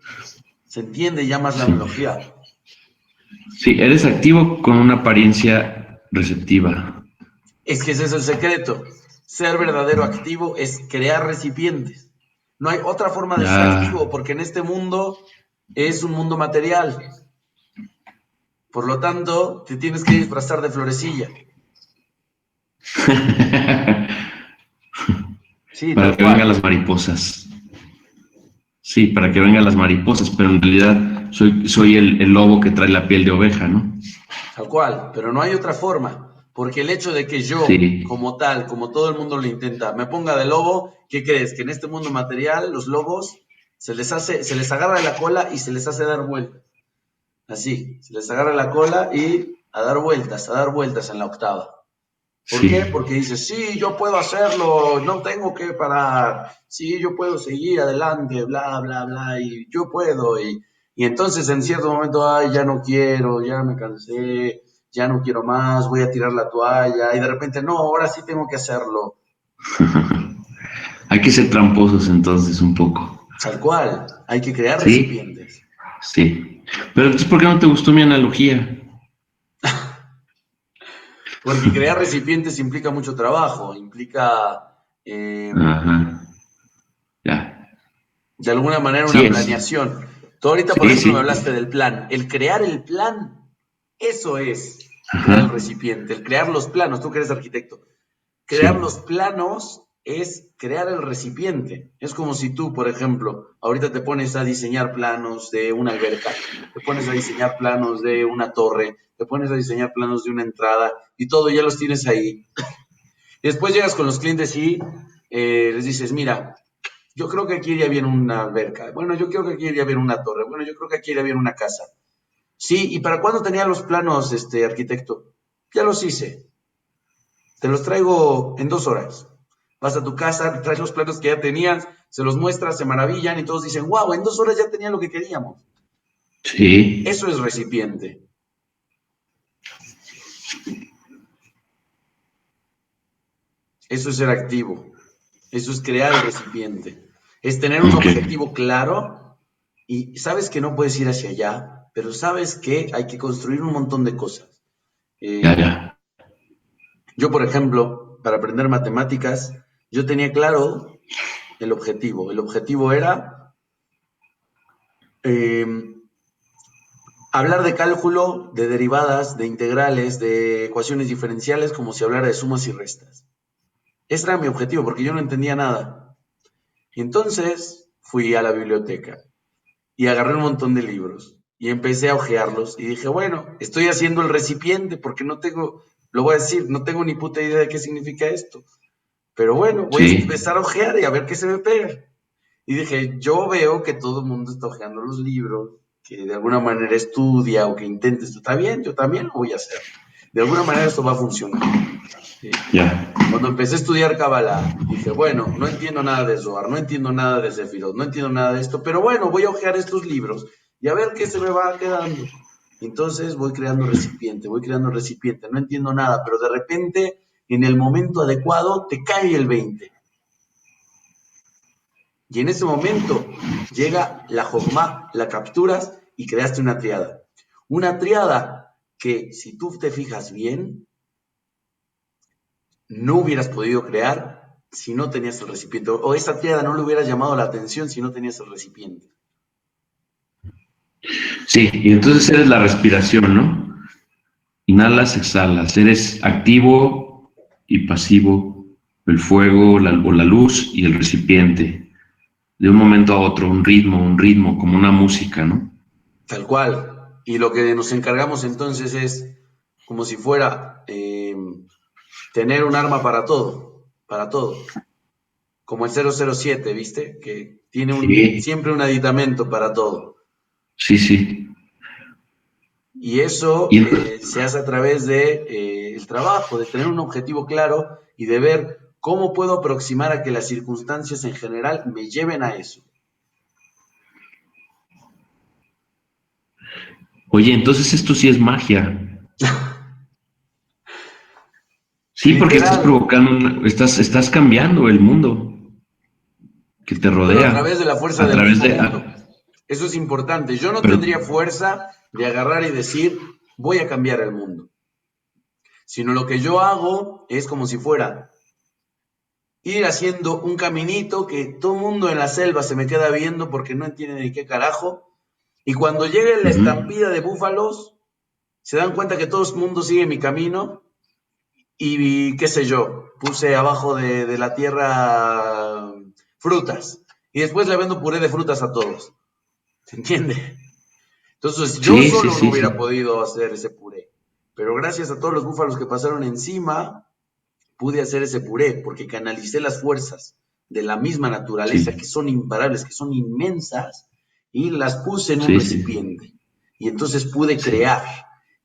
S1: ¿Se entiende ya más la
S2: sí.
S1: analogía?
S2: Sí, eres activo con una apariencia receptiva.
S1: Es que ese es el secreto. Ser verdadero activo es crear recipientes. No hay otra forma de ser
S2: Ah.
S1: activo porque en este mundo es un mundo material. Por lo tanto, te tienes que disfrazar de florecilla. Sí,
S2: Para
S1: tal
S2: que vengan
S1: cual.
S2: las mariposas. Sí, para que vengan las mariposas, pero en realidad soy el lobo que trae la piel de oveja, ¿no?
S1: Tal cual. Pero no hay otra forma. Porque el hecho de que yo,
S2: Sí.
S1: como tal, como todo el mundo lo intenta, me ponga de lobo, ¿qué crees? Que en este mundo material, los lobos se les agarra de la cola y se les hace dar vueltas. Así, se les agarra la cola y a dar vueltas en la octava. ¿Por qué?
S2: Sí.
S1: Porque dice, sí, yo puedo hacerlo, no tengo que parar, sí, yo puedo seguir adelante, bla, bla, bla, y yo puedo. Y entonces en cierto momento, ay, ya no quiero, ya me cansé, ya no quiero más, voy a tirar la toalla, y de repente, no, ahora sí tengo que hacerlo.
S2: Hay que ser tramposos entonces un poco.
S1: Tal cual, hay que crear
S2: Sí,
S1: recipientes.
S2: sí. Pero entonces, ¿por qué no te gustó mi analogía?
S1: Porque crear recipientes implica mucho trabajo, implica eh,
S2: Ajá. Ya.
S1: de alguna manera
S2: Sí
S1: una
S2: es.
S1: planeación. Tú ahorita, por
S2: Sí,
S1: ejemplo, me
S2: sí.
S1: hablaste del plan. El crear el plan, eso es crear el
S2: Ajá.
S1: recipiente, el crear los planos. Tú que eres arquitecto, crear
S2: Sí.
S1: los planos es crear el recipiente. Es como si tú, por ejemplo, ahorita te pones a diseñar planos de una alberca, te pones a diseñar planos de una torre, te pones a diseñar planos de una entrada y todo ya los tienes ahí. Y después llegas con los clientes y les dices, mira, yo creo que aquí iría bien una alberca. Bueno, yo creo que aquí iría bien una torre. Bueno, yo creo que aquí iría bien una casa. Sí, ¿y para cuándo tenía los planos, arquitecto? Ya los hice. Te los traigo en 2 horas. Vas a tu casa, traes los planos que ya tenías, se los muestras, se maravillan y todos dicen, wow, en 2 horas ya tenía lo que queríamos.
S2: Sí.
S1: Eso es recipiente. Eso es ser activo. Eso es crear el recipiente. Es tener un
S2: Ok.
S1: objetivo claro y sabes que no puedes ir hacia allá, pero sabes que hay que construir un montón de cosas.
S2: Ya,
S1: Eh,
S2: ya.
S1: yo, por ejemplo, para aprender matemáticas, yo tenía claro el objetivo. El objetivo era eh, hablar de cálculo, de derivadas, de integrales, de ecuaciones diferenciales, como si hablara de sumas y restas. Ese era mi objetivo, porque yo no entendía nada. Y entonces fui a la biblioteca y agarré un montón de libros y empecé a hojearlos y dije, bueno, estoy haciendo el recipiente porque no tengo, lo voy a decir, no tengo ni puta idea de qué significa esto. Pero bueno, voy a
S2: Sí.
S1: empezar a ojear y a ver qué se me pega. Y dije, yo veo que todo el mundo está ojeando los libros, que de alguna manera estudia o que intenta esto. Está bien, yo también lo voy a hacer. De alguna manera esto va a funcionar. ¿Sí?
S2: Ya.
S1: Cuando empecé a estudiar Kabbalah, dije, bueno, no entiendo nada de Zohar, no entiendo nada de Sefirot, no entiendo nada de esto, pero bueno, voy a ojear estos libros y a ver qué se me va quedando. Entonces voy creando recipiente, no entiendo nada, pero de repente, en el momento adecuado, te cae el 20. Y en ese momento llega la Jogma, la capturas y creaste una triada. Una triada que, si tú te fijas bien, no hubieras podido crear si no tenías el recipiente. O esa triada no le hubieras llamado la atención si no tenías el recipiente.
S2: Sí, y entonces eres la respiración, ¿no? Inhalas, exhalas, eres activo y pasivo, el fuego o la luz y el recipiente, de un momento a otro, un ritmo, como una música, ¿no?
S1: Tal cual. Y lo que nos encargamos entonces es como si fuera tener un arma para todo, para todo. Como el 007, ¿viste? Que tiene
S2: Sí,
S1: siempre un aditamento para todo.
S2: sí, sí.
S1: Y eso
S2: Y entonces,
S1: se hace a través de el trabajo, de tener un objetivo claro y de ver cómo puedo aproximar a que las circunstancias en general me lleven a eso.
S2: oye, entonces esto sí es magia. Sí, porque estás
S1: Literal,
S2: provocando, estás cambiando el mundo que te
S1: pero a
S2: rodea
S1: través de la fuerza
S2: a
S1: del
S2: través
S1: mismo
S2: de...
S1: mundo. Eso es importante. Yo no
S2: pero,
S1: tendría fuerza de agarrar y decir, voy a cambiar el mundo. Sino lo que yo hago es como si fuera ir haciendo un caminito que todo el mundo en la selva se me queda viendo porque no entiende ni qué carajo. Y cuando llegue la
S2: ujú,
S1: estampida de búfalos, se dan cuenta que todo el mundo sigue mi camino y qué sé yo, puse abajo de la tierra frutas y después le vendo puré de frutas a todos. ¿Se entiende? Entonces yo
S2: sí, sí,
S1: solo no
S2: sí,
S1: hubiera
S2: sí,
S1: podido hacer ese puré. Pero gracias a todos los búfalos que pasaron encima, pude hacer ese puré porque canalicé las fuerzas de la misma naturaleza que
S2: sí,
S1: son imparables, que son inmensas, y las puse en un
S2: sí, sí,
S1: recipiente. Y entonces pude
S2: sí,
S1: crear.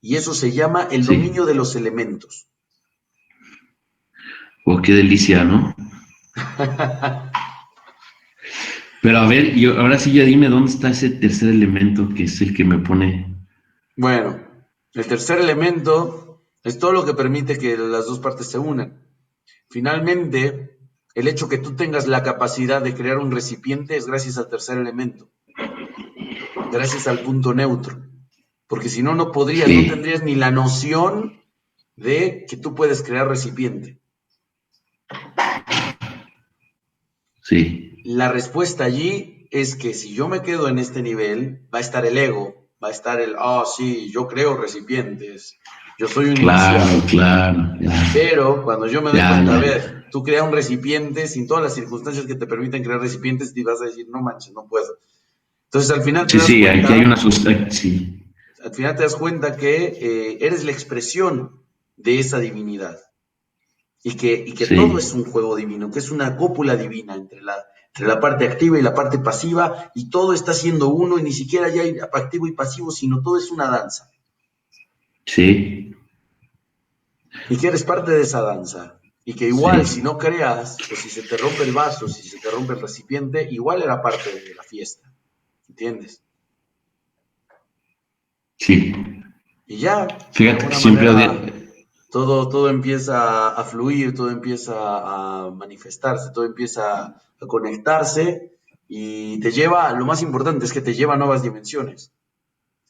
S1: Y eso se llama el
S2: sí.
S1: dominio de los elementos.
S2: Oh, qué delicia, ¿no? Pero a ver, yo, ahora sí ya dime dónde está ese tercer elemento que es el que me pone...
S1: Bueno, el tercer elemento es todo lo que permite que las dos partes se unan. Finalmente, el hecho que tú tengas la capacidad de crear un recipiente es gracias al tercer elemento, gracias al punto neutro. Porque si no, no podrías, no
S2: Sí,
S1: tendrías ni la noción de que tú puedes crear recipiente.
S2: sí,
S1: La respuesta allí es que si yo me quedo en este nivel, va a estar el ego, va a estar el, sí, yo creo recipientes, yo soy un
S2: claro,
S1: iniciado.
S2: claro, ya,
S1: Pero cuando yo me doy
S2: ya,
S1: cuenta, a
S2: ya.
S1: ver, tú creas un recipiente sin todas las circunstancias que te permiten crear recipientes y vas a decir, no manches, no puedo. Entonces
S2: Sí, sí, aquí hay una... Sí,
S1: al final te das cuenta que eres la expresión de esa divinidad y que todo es
S2: sí,
S1: un juego divino, que es una cópula divina entre la parte activa y la parte pasiva y todo está siendo uno y ni siquiera ya hay activo y pasivo, sino todo es una danza
S2: sí,
S1: y que eres parte de esa danza y que igual si
S2: sí,
S1: no creas o si se te rompe el vaso, si se te rompe el recipiente, igual era parte de la fiesta, ¿entiendes?
S2: sí.
S1: Y ya, de
S2: Fíjate que
S1: alguna
S2: siempre
S1: manera todo empieza a fluir, todo empieza a manifestarse, todo empieza a conectarse y te lleva, lo más importante es que te lleva a nuevas dimensiones,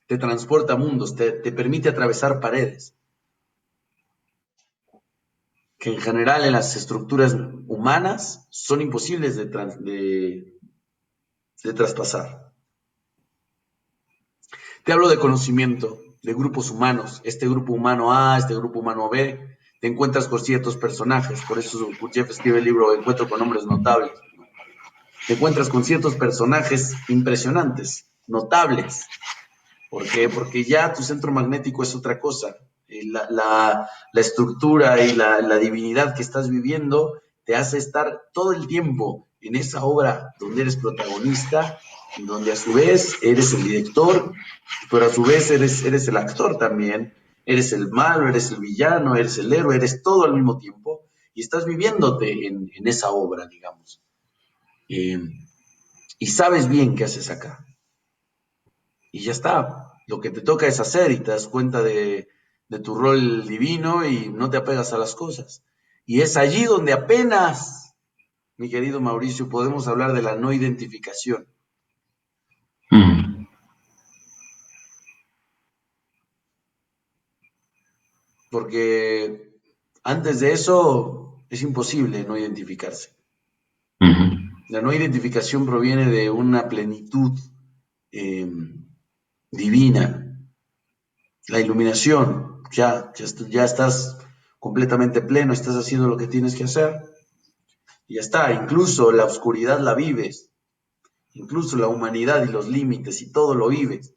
S1: te transporta a mundos, te permite atravesar paredes, que en general en las estructuras humanas son imposibles de traspasar. Te hablo de conocimiento, de grupos humanos, este grupo humano A, este grupo humano B, te encuentras con ciertos personajes, por eso Jeff escribe el libro Encuentro con hombres notables, ¿no? Te encuentras con ciertos personajes impresionantes, notables. ¿Por qué? Porque ya tu centro magnético es otra cosa. La estructura y la divinidad que estás viviendo te hace estar todo el tiempo en esa obra donde eres protagonista, donde a su vez eres el director, pero a su vez eres el actor también, eres el malo, eres el villano, eres el héroe, eres todo al mismo tiempo y estás viviéndote en esa obra, digamos. Eh, y sabes bien qué haces acá. Y ya está. Lo que te toca es hacer y te das cuenta de tu rol divino y no te apegas a las cosas. Y es allí donde apenas, mi querido Mauricio, podemos hablar de la no identificación.
S2: mm,
S1: porque antes de eso es imposible no identificarse.
S2: Ujú.
S1: La no identificación proviene de una plenitud eh, divina, la iluminación, ya estás completamente pleno, estás haciendo lo que tienes que hacer y ya está. Incluso la oscuridad la vives, incluso la humanidad y los límites y todo lo vives.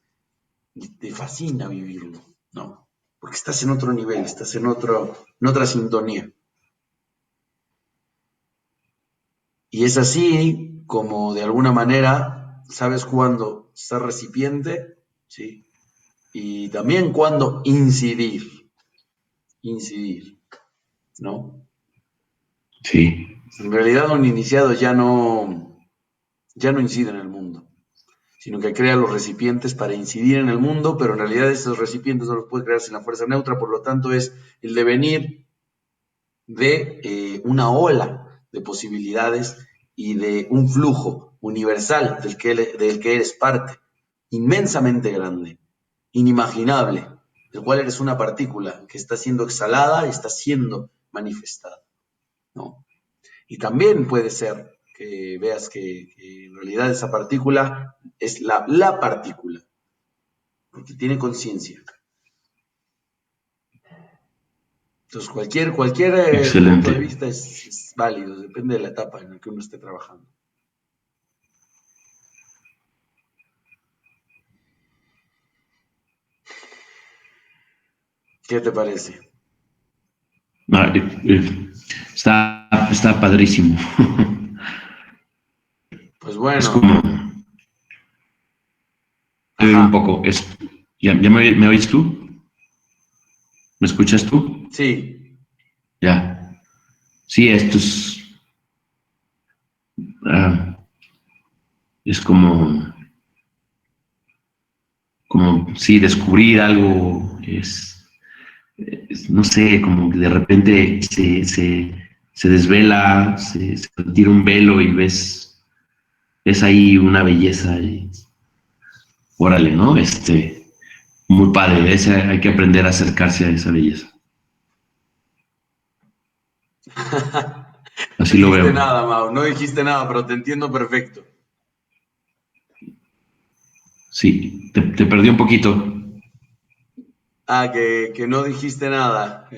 S1: Y te fascina vivirlo, ¿no? Porque estás en otro nivel, estás en otra sintonía. Y es así como de alguna manera sabes cuándo ser recipiente, ¿sí? Y también cuándo incidir, ¿no?
S2: Sí,
S1: En realidad un iniciado ya no incide en el mundo, sino que crea los recipientes para incidir en el mundo, pero en realidad esos recipientes no los puede crear sin la fuerza neutra, por lo tanto es el devenir de una ola de posibilidades y de un flujo universal del que eres parte, inmensamente grande, inimaginable, del cual eres una partícula que está siendo exhalada y está siendo manifestada, ¿no? Y también puede ser que veas que en realidad esa partícula es la partícula, porque tiene conciencia. Entonces, cualquier punto de
S2: excelente.
S1: vista es válido, depende de la etapa en la que uno esté trabajando. ¿Qué te parece?
S2: Ah, está padrísimo.
S1: Pues
S2: Es
S1: bueno,
S2: como un
S1: ajá,
S2: poco, ¿ya me oyes tú? ¿Me escuchas tú?
S1: sí,
S2: Ya. Sí, esto ah, es como, sí, descubrir algo, no sé, como que de repente se desvela, se tira un velo y ves ahí una belleza y órale, ¿no? Muy padre, hay que aprender a acercarse a esa belleza.
S1: no
S2: Así lo
S1: dijiste
S2: veo.
S1: nada, Mau, no dijiste nada, pero te entiendo perfecto.
S2: Sí, te perdí un poquito.
S1: Ah, que no dijiste nada,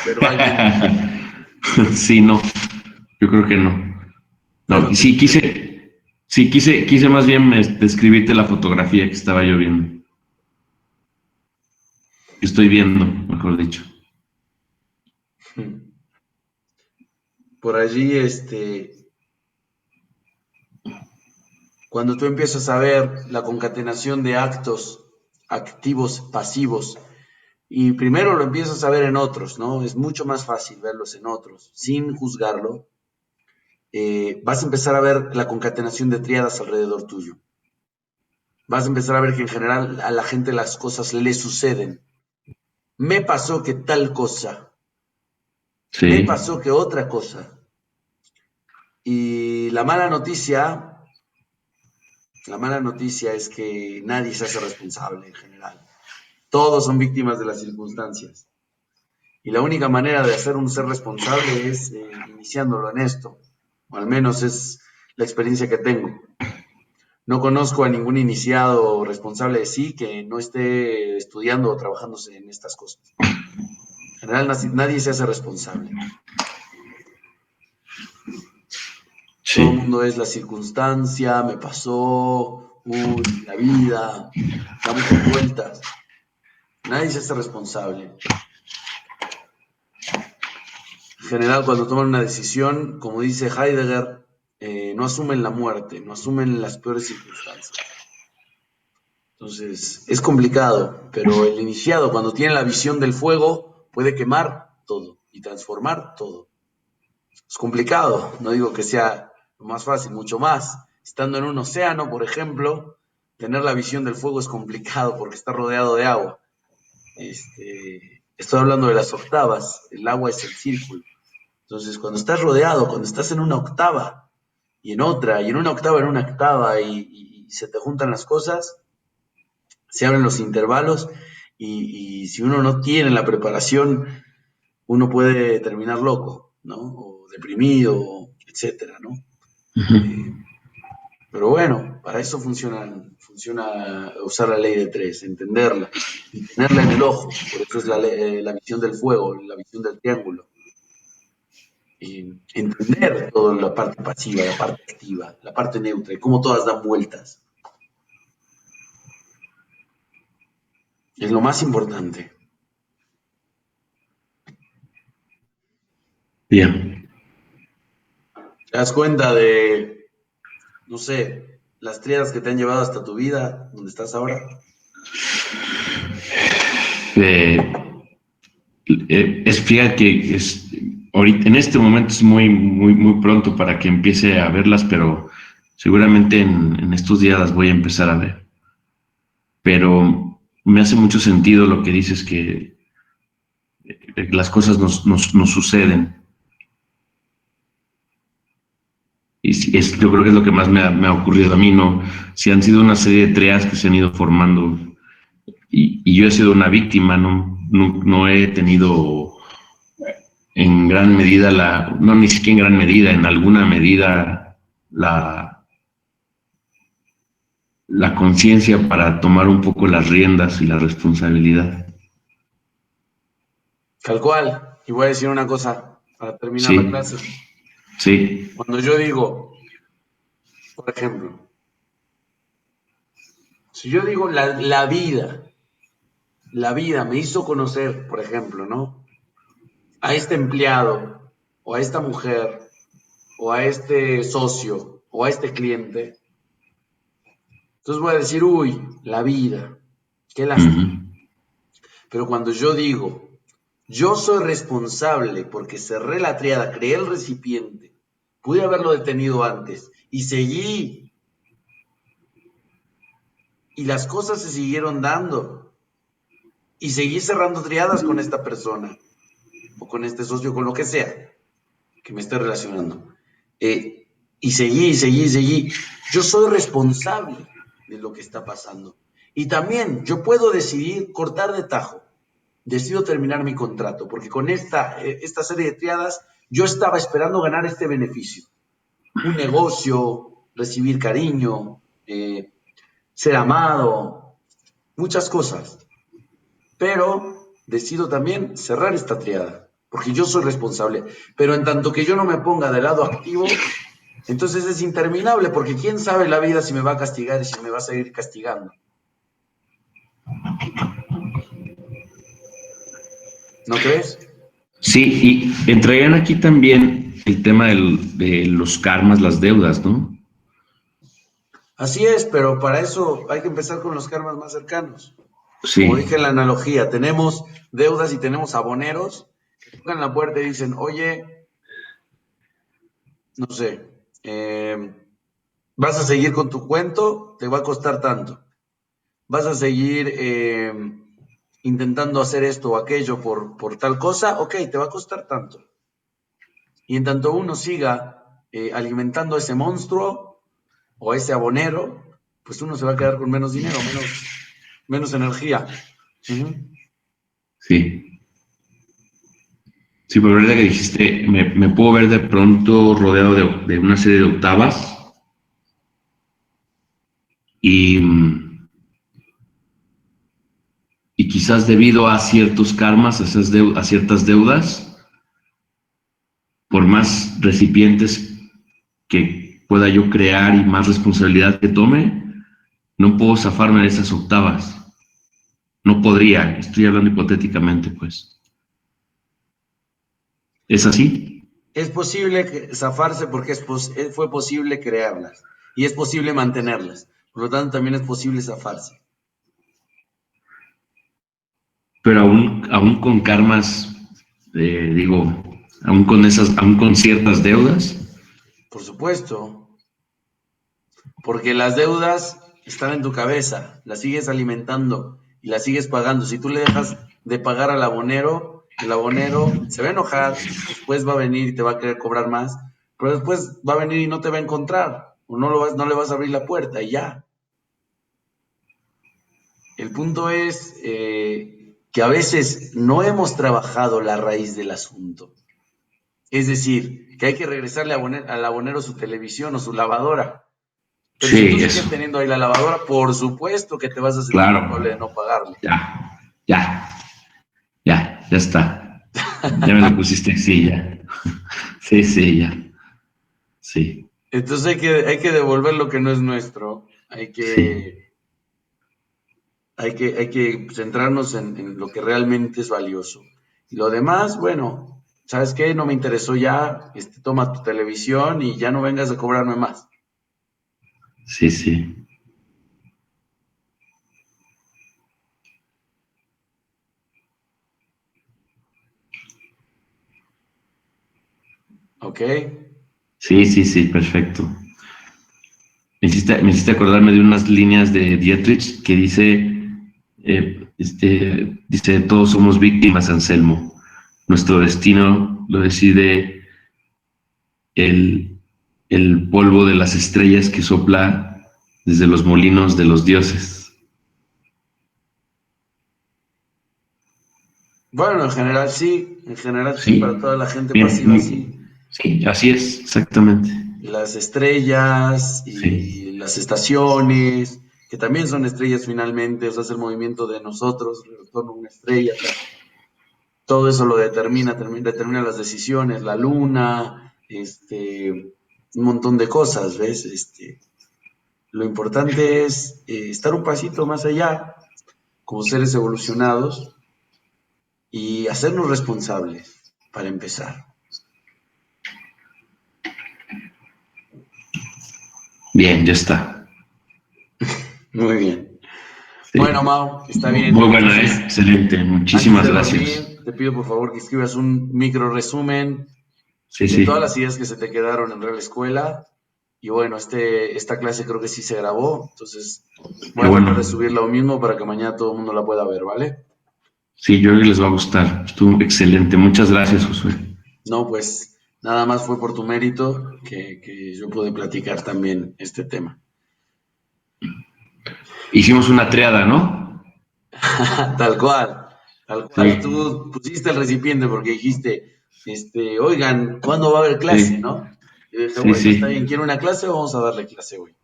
S1: verbalmente.
S2: Sí, no, yo creo que no. No,
S1: Bueno,
S2: y
S1: te entiendo.
S2: sí, quise más bien describirte la fotografía que estaba yo viendo, que estoy viendo, mejor dicho.
S1: Por allí, cuando tú empiezas a ver la concatenación de actos activos, pasivos, y primero lo empiezas a ver en otros, ¿no? Es mucho más fácil verlos en otros, sin juzgarlo. Vas a empezar a ver la concatenación de tríadas alrededor tuyo. Vas a empezar a ver que en general a la gente las cosas le suceden. Me pasó que tal cosa, me
S2: Sí,
S1: pasó que otra cosa. Y la mala noticia es que nadie se hace responsable en general. Todos son víctimas de las circunstancias. Y la única manera de hacer un ser responsable es iniciándolo en esto. O al menos es la experiencia que tengo. No conozco a ningún iniciado responsable de sí que no esté estudiando o trabajándose en estas cosas. En general, nadie se hace responsable. Todo el
S2: sí.
S1: mundo es la circunstancia, me pasó, uy, la vida, da muchas vueltas. Nadie se hace responsable. En general, cuando toman una decisión, como dice Heidegger, no asumen la muerte, no asumen las peores circunstancias. Entonces, es complicado, pero el iniciado, cuando tiene la visión del fuego, puede quemar todo y transformar todo. Es complicado, no digo que sea lo más fácil, mucho más. Estando en un océano, por ejemplo, tener la visión del fuego es complicado porque está rodeado de agua. Estoy hablando de las octavas, el agua es el círculo. Entonces, cuando estás rodeado, cuando estás en una octava y en otra, y en una octava, en una octava, y se te juntan las cosas, se abren los intervalos y si uno no tiene la preparación, uno puede terminar loco, ¿no? O deprimido, etcétera, ¿no? Eh, pero bueno, para eso funciona usar la ley de tres, entenderla y tenerla en el ojo. Por eso es la visión del fuego, la visión del triángulo. Entender toda la parte pasiva, la parte activa, la parte neutra y cómo todas dan vueltas. Es lo más importante.
S2: Bien.
S1: Te das cuenta de, no sé, las tríadas que te han llevado hasta tu vida, donde estás ahora.
S2: Eh, fíjate que ahorita, en este momento es muy pronto para que empiece a verlas, pero seguramente en estos días las voy a empezar a ver. Pero me hace mucho sentido lo que dices, que las cosas nos suceden. Y yo creo que es lo que más me ha ocurrido a mí, ¿no? Si han sido una serie de triadas que se han ido formando y yo he sido una víctima, no he tenido en gran medida no, ni siquiera en gran medida, en alguna medida la conciencia para tomar un poco las riendas y la responsabilidad.
S1: Tal cual. Y voy a decir una cosa para terminar la
S2: Sí,
S1: clase.
S2: sí.
S1: Cuando yo digo, por ejemplo, si yo digo la vida me hizo conocer, por ejemplo, ¿no? A este empleado, o a esta mujer, o a este socio, o a este cliente, entonces voy a decir, uy, la vida, qué lástima.
S2: Uh-huh.
S1: Pero cuando yo digo, yo soy responsable porque cerré la triada, creé el recipiente, pude haberlo detenido antes y seguí, y las cosas se siguieron dando, y seguí cerrando triadas con esta persona, o con este socio, con lo que sea que me esté relacionando. Y seguí. Yo soy responsable de lo que está pasando. Y también yo puedo decidir cortar de tajo. Decido terminar mi contrato, porque con esta serie de triadas yo estaba esperando ganar este beneficio. Un negocio, recibir cariño, ser amado, muchas cosas. Pero decido también cerrar esta triada, porque yo soy responsable. Pero en tanto que yo no me ponga del lado activo, entonces es interminable, porque quién sabe la vida si me va a castigar y si me va a seguir castigando. ¿No crees?
S2: Sí, y entrarían aquí también el tema de los karmas, las deudas, ¿no?
S1: Así es, pero para eso hay que empezar con los karmas más cercanos. Como
S2: Sí.
S1: dije en la analogía, tenemos deudas y tenemos aboneros que tocan la puerta y dicen, oye, no sé, vas a seguir con tu cuento, te va a costar tanto. Vas a seguir intentando hacer esto o aquello por tal cosa, ok, te va a costar tanto. Y en tanto uno siga alimentando a ese monstruo o a ese abonero, pues uno se va a quedar con menos dinero, menos energía. Uh-huh.
S2: Sí. Sí, pero ahorita que dijiste, me puedo ver de pronto rodeado de una serie de octavas y, y quizás debido a ciertos karmas, a ciertas deudas, por más recipientes que pueda yo crear y más responsabilidad que tome, no puedo zafarme de esas octavas. No podría, estoy hablando hipotéticamente, pues. ¿Es así?
S1: Es posible zafarse porque fue posible crearlas y es posible mantenerlas. Por lo tanto, también es posible zafarse.
S2: Pero aún con karmas, digo, aún con ciertas deudas.
S1: Por supuesto, porque las deudas están en tu cabeza, las sigues alimentando y las sigues pagando. Si tú le dejas de pagar al abonero, el abonero se va a enojar, después va a venir y te va a querer cobrar más, pero después va a venir y no te va a encontrar, o no le vas a abrir la puerta y ya. El punto es que a veces no hemos trabajado la raíz del asunto. Es decir, que hay que regresarle al abonero su televisión o su lavadora. Pero si tú
S2: Sí,
S1: sigues
S2: eso.
S1: teniendo ahí la lavadora, por supuesto que te vas a sentir culpable de
S2: Claro.
S1: no pagarle.
S2: Ya, ya, ya está. Ya me lo pusiste así, ya. Sí, sí, ya. Sí,
S1: Entonces hay que devolver lo que no es nuestro.
S2: sí.
S1: Hay que centrarnos en lo que realmente es valioso. Y lo demás, bueno, ¿sabes qué? No me interesó ya, toma tu televisión y ya no vengas a cobrarme más.
S2: Sí, sí.
S1: ¿Ok?
S2: Sí, sí, sí, perfecto. Me hiciste acordarme de unas líneas de Dietrich que dice, todos somos víctimas, Anselmo. Nuestro destino lo decide el, el polvo de las estrellas que sopla desde los molinos de los dioses.
S1: Bueno, en general sí, para toda
S2: Sí,
S1: la gente pasiva sí.
S2: bien, sí, así es, exactamente.
S1: Las estrellas
S2: Sí,
S1: y las estaciones, que también son estrellas finalmente, o sea, es el movimiento de nosotros, en torno a una estrella, o sea, todo eso lo determina las decisiones, la luna, un montón de cosas, ¿ves? Lo importante es estar un pasito más allá, como seres evolucionados, y hacernos responsables, para empezar.
S2: bien, ya está.
S1: Muy bien. Bueno,
S2: Sí.
S1: Mau, está bien.
S2: Muy buena, ¿eh?
S1: Entonces,
S2: Excelente.
S1: antes
S2: Muchísimas
S1: de
S2: gracias.
S1: dormir, te pido por favor que escribas un micro resumen
S2: Sí,
S1: de todas
S2: sí.
S1: las ideas que se te quedaron en Real Escuela. Y bueno, esta clase creo que sí se grabó, entonces voy
S2: Qué
S1: a tratar de
S2: bueno.
S1: subirla hoy mismo para que mañana todo el mundo la pueda ver, ¿vale?
S2: Sí, yo creo que les va a gustar. Estuvo excelente. Muchas gracias, Josué.
S1: No, pues nada más fue por tu mérito que yo pude platicar también este tema.
S2: Hicimos una triada, ¿no?
S1: Tal cual, tal cual.
S2: Sí,
S1: Tú pusiste el recipiente porque dijiste, oigan, ¿cuándo va a haber clase,
S2: sí,
S1: no? Yo dije,
S2: sí,
S1: bueno, está bien,
S2: sí.
S1: ¿quiere una clase? Vamos a darle clase hoy.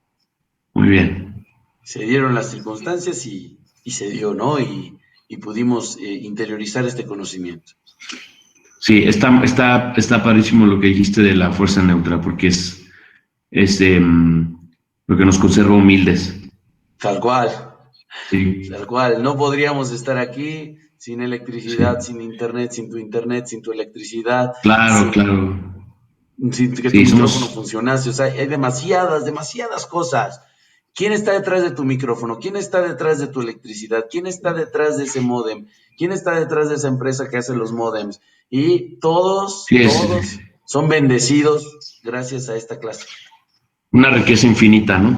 S2: Muy bien.
S1: Se dieron las circunstancias y se dio, ¿no? Y pudimos interiorizar este conocimiento.
S2: Sí, está padrísimo lo que dijiste de la fuerza neutra, porque es lo que nos conserva humildes.
S1: Tal cual,
S2: Sí,
S1: tal cual. No podríamos estar aquí sin electricidad,
S2: sí.
S1: sin internet, sin tu electricidad,
S2: Claro,
S1: sin,
S2: claro.
S1: sin que tu
S2: Sí,
S1: micrófono
S2: somos.
S1: funcionase. O sea, hay demasiadas cosas. ¿Quién está detrás de tu micrófono? ¿Quién está detrás de tu electricidad? ¿Quién está detrás de ese módem? ¿Quién está detrás de esa empresa que hace los módems? Y todos,
S2: Sí, es
S1: todos son bendecidos gracias a esta clase.
S2: una riqueza infinita, ¿no?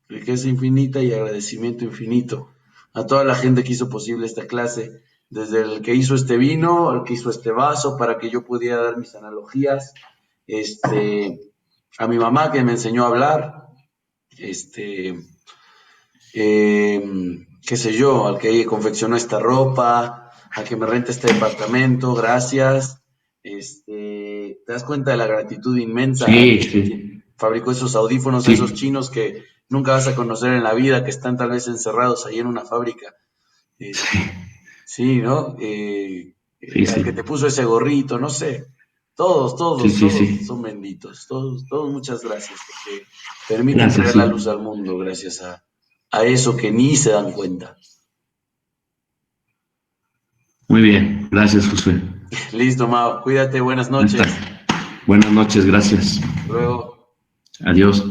S1: Riqueza infinita y agradecimiento infinito a toda la gente que hizo posible esta clase, desde el que hizo este vino, el que hizo este vaso para que yo pudiera dar mis analogías, a mi mamá que me enseñó a hablar, este, qué sé yo, al que confeccionó esta ropa, al que me renta este departamento, gracias. Te das cuenta de la gratitud inmensa
S2: Sí,
S1: de quien
S2: sí,
S1: fabricó esos audífonos, a esos
S2: sí,
S1: chinos que nunca vas a conocer en la vida, que están tal vez encerrados ahí en una fábrica.
S2: sí,
S1: Sí, ¿no?
S2: sí,
S1: Al que
S2: sí,
S1: te puso ese gorrito, no sé. Todos,
S2: sí,
S1: todos,
S2: sí,
S1: todos
S2: sí.
S1: son benditos. Todos, todos muchas gracias, porque permiten
S2: Gracias,
S1: traer la
S2: sí.
S1: luz al mundo gracias a eso que ni se dan cuenta.
S2: Muy bien, gracias, Josué.
S1: Listo, Mao. Cuídate, buenas
S2: Ya está.
S1: noches.
S2: Buenas noches, gracias.
S1: Hasta luego.
S2: Adiós.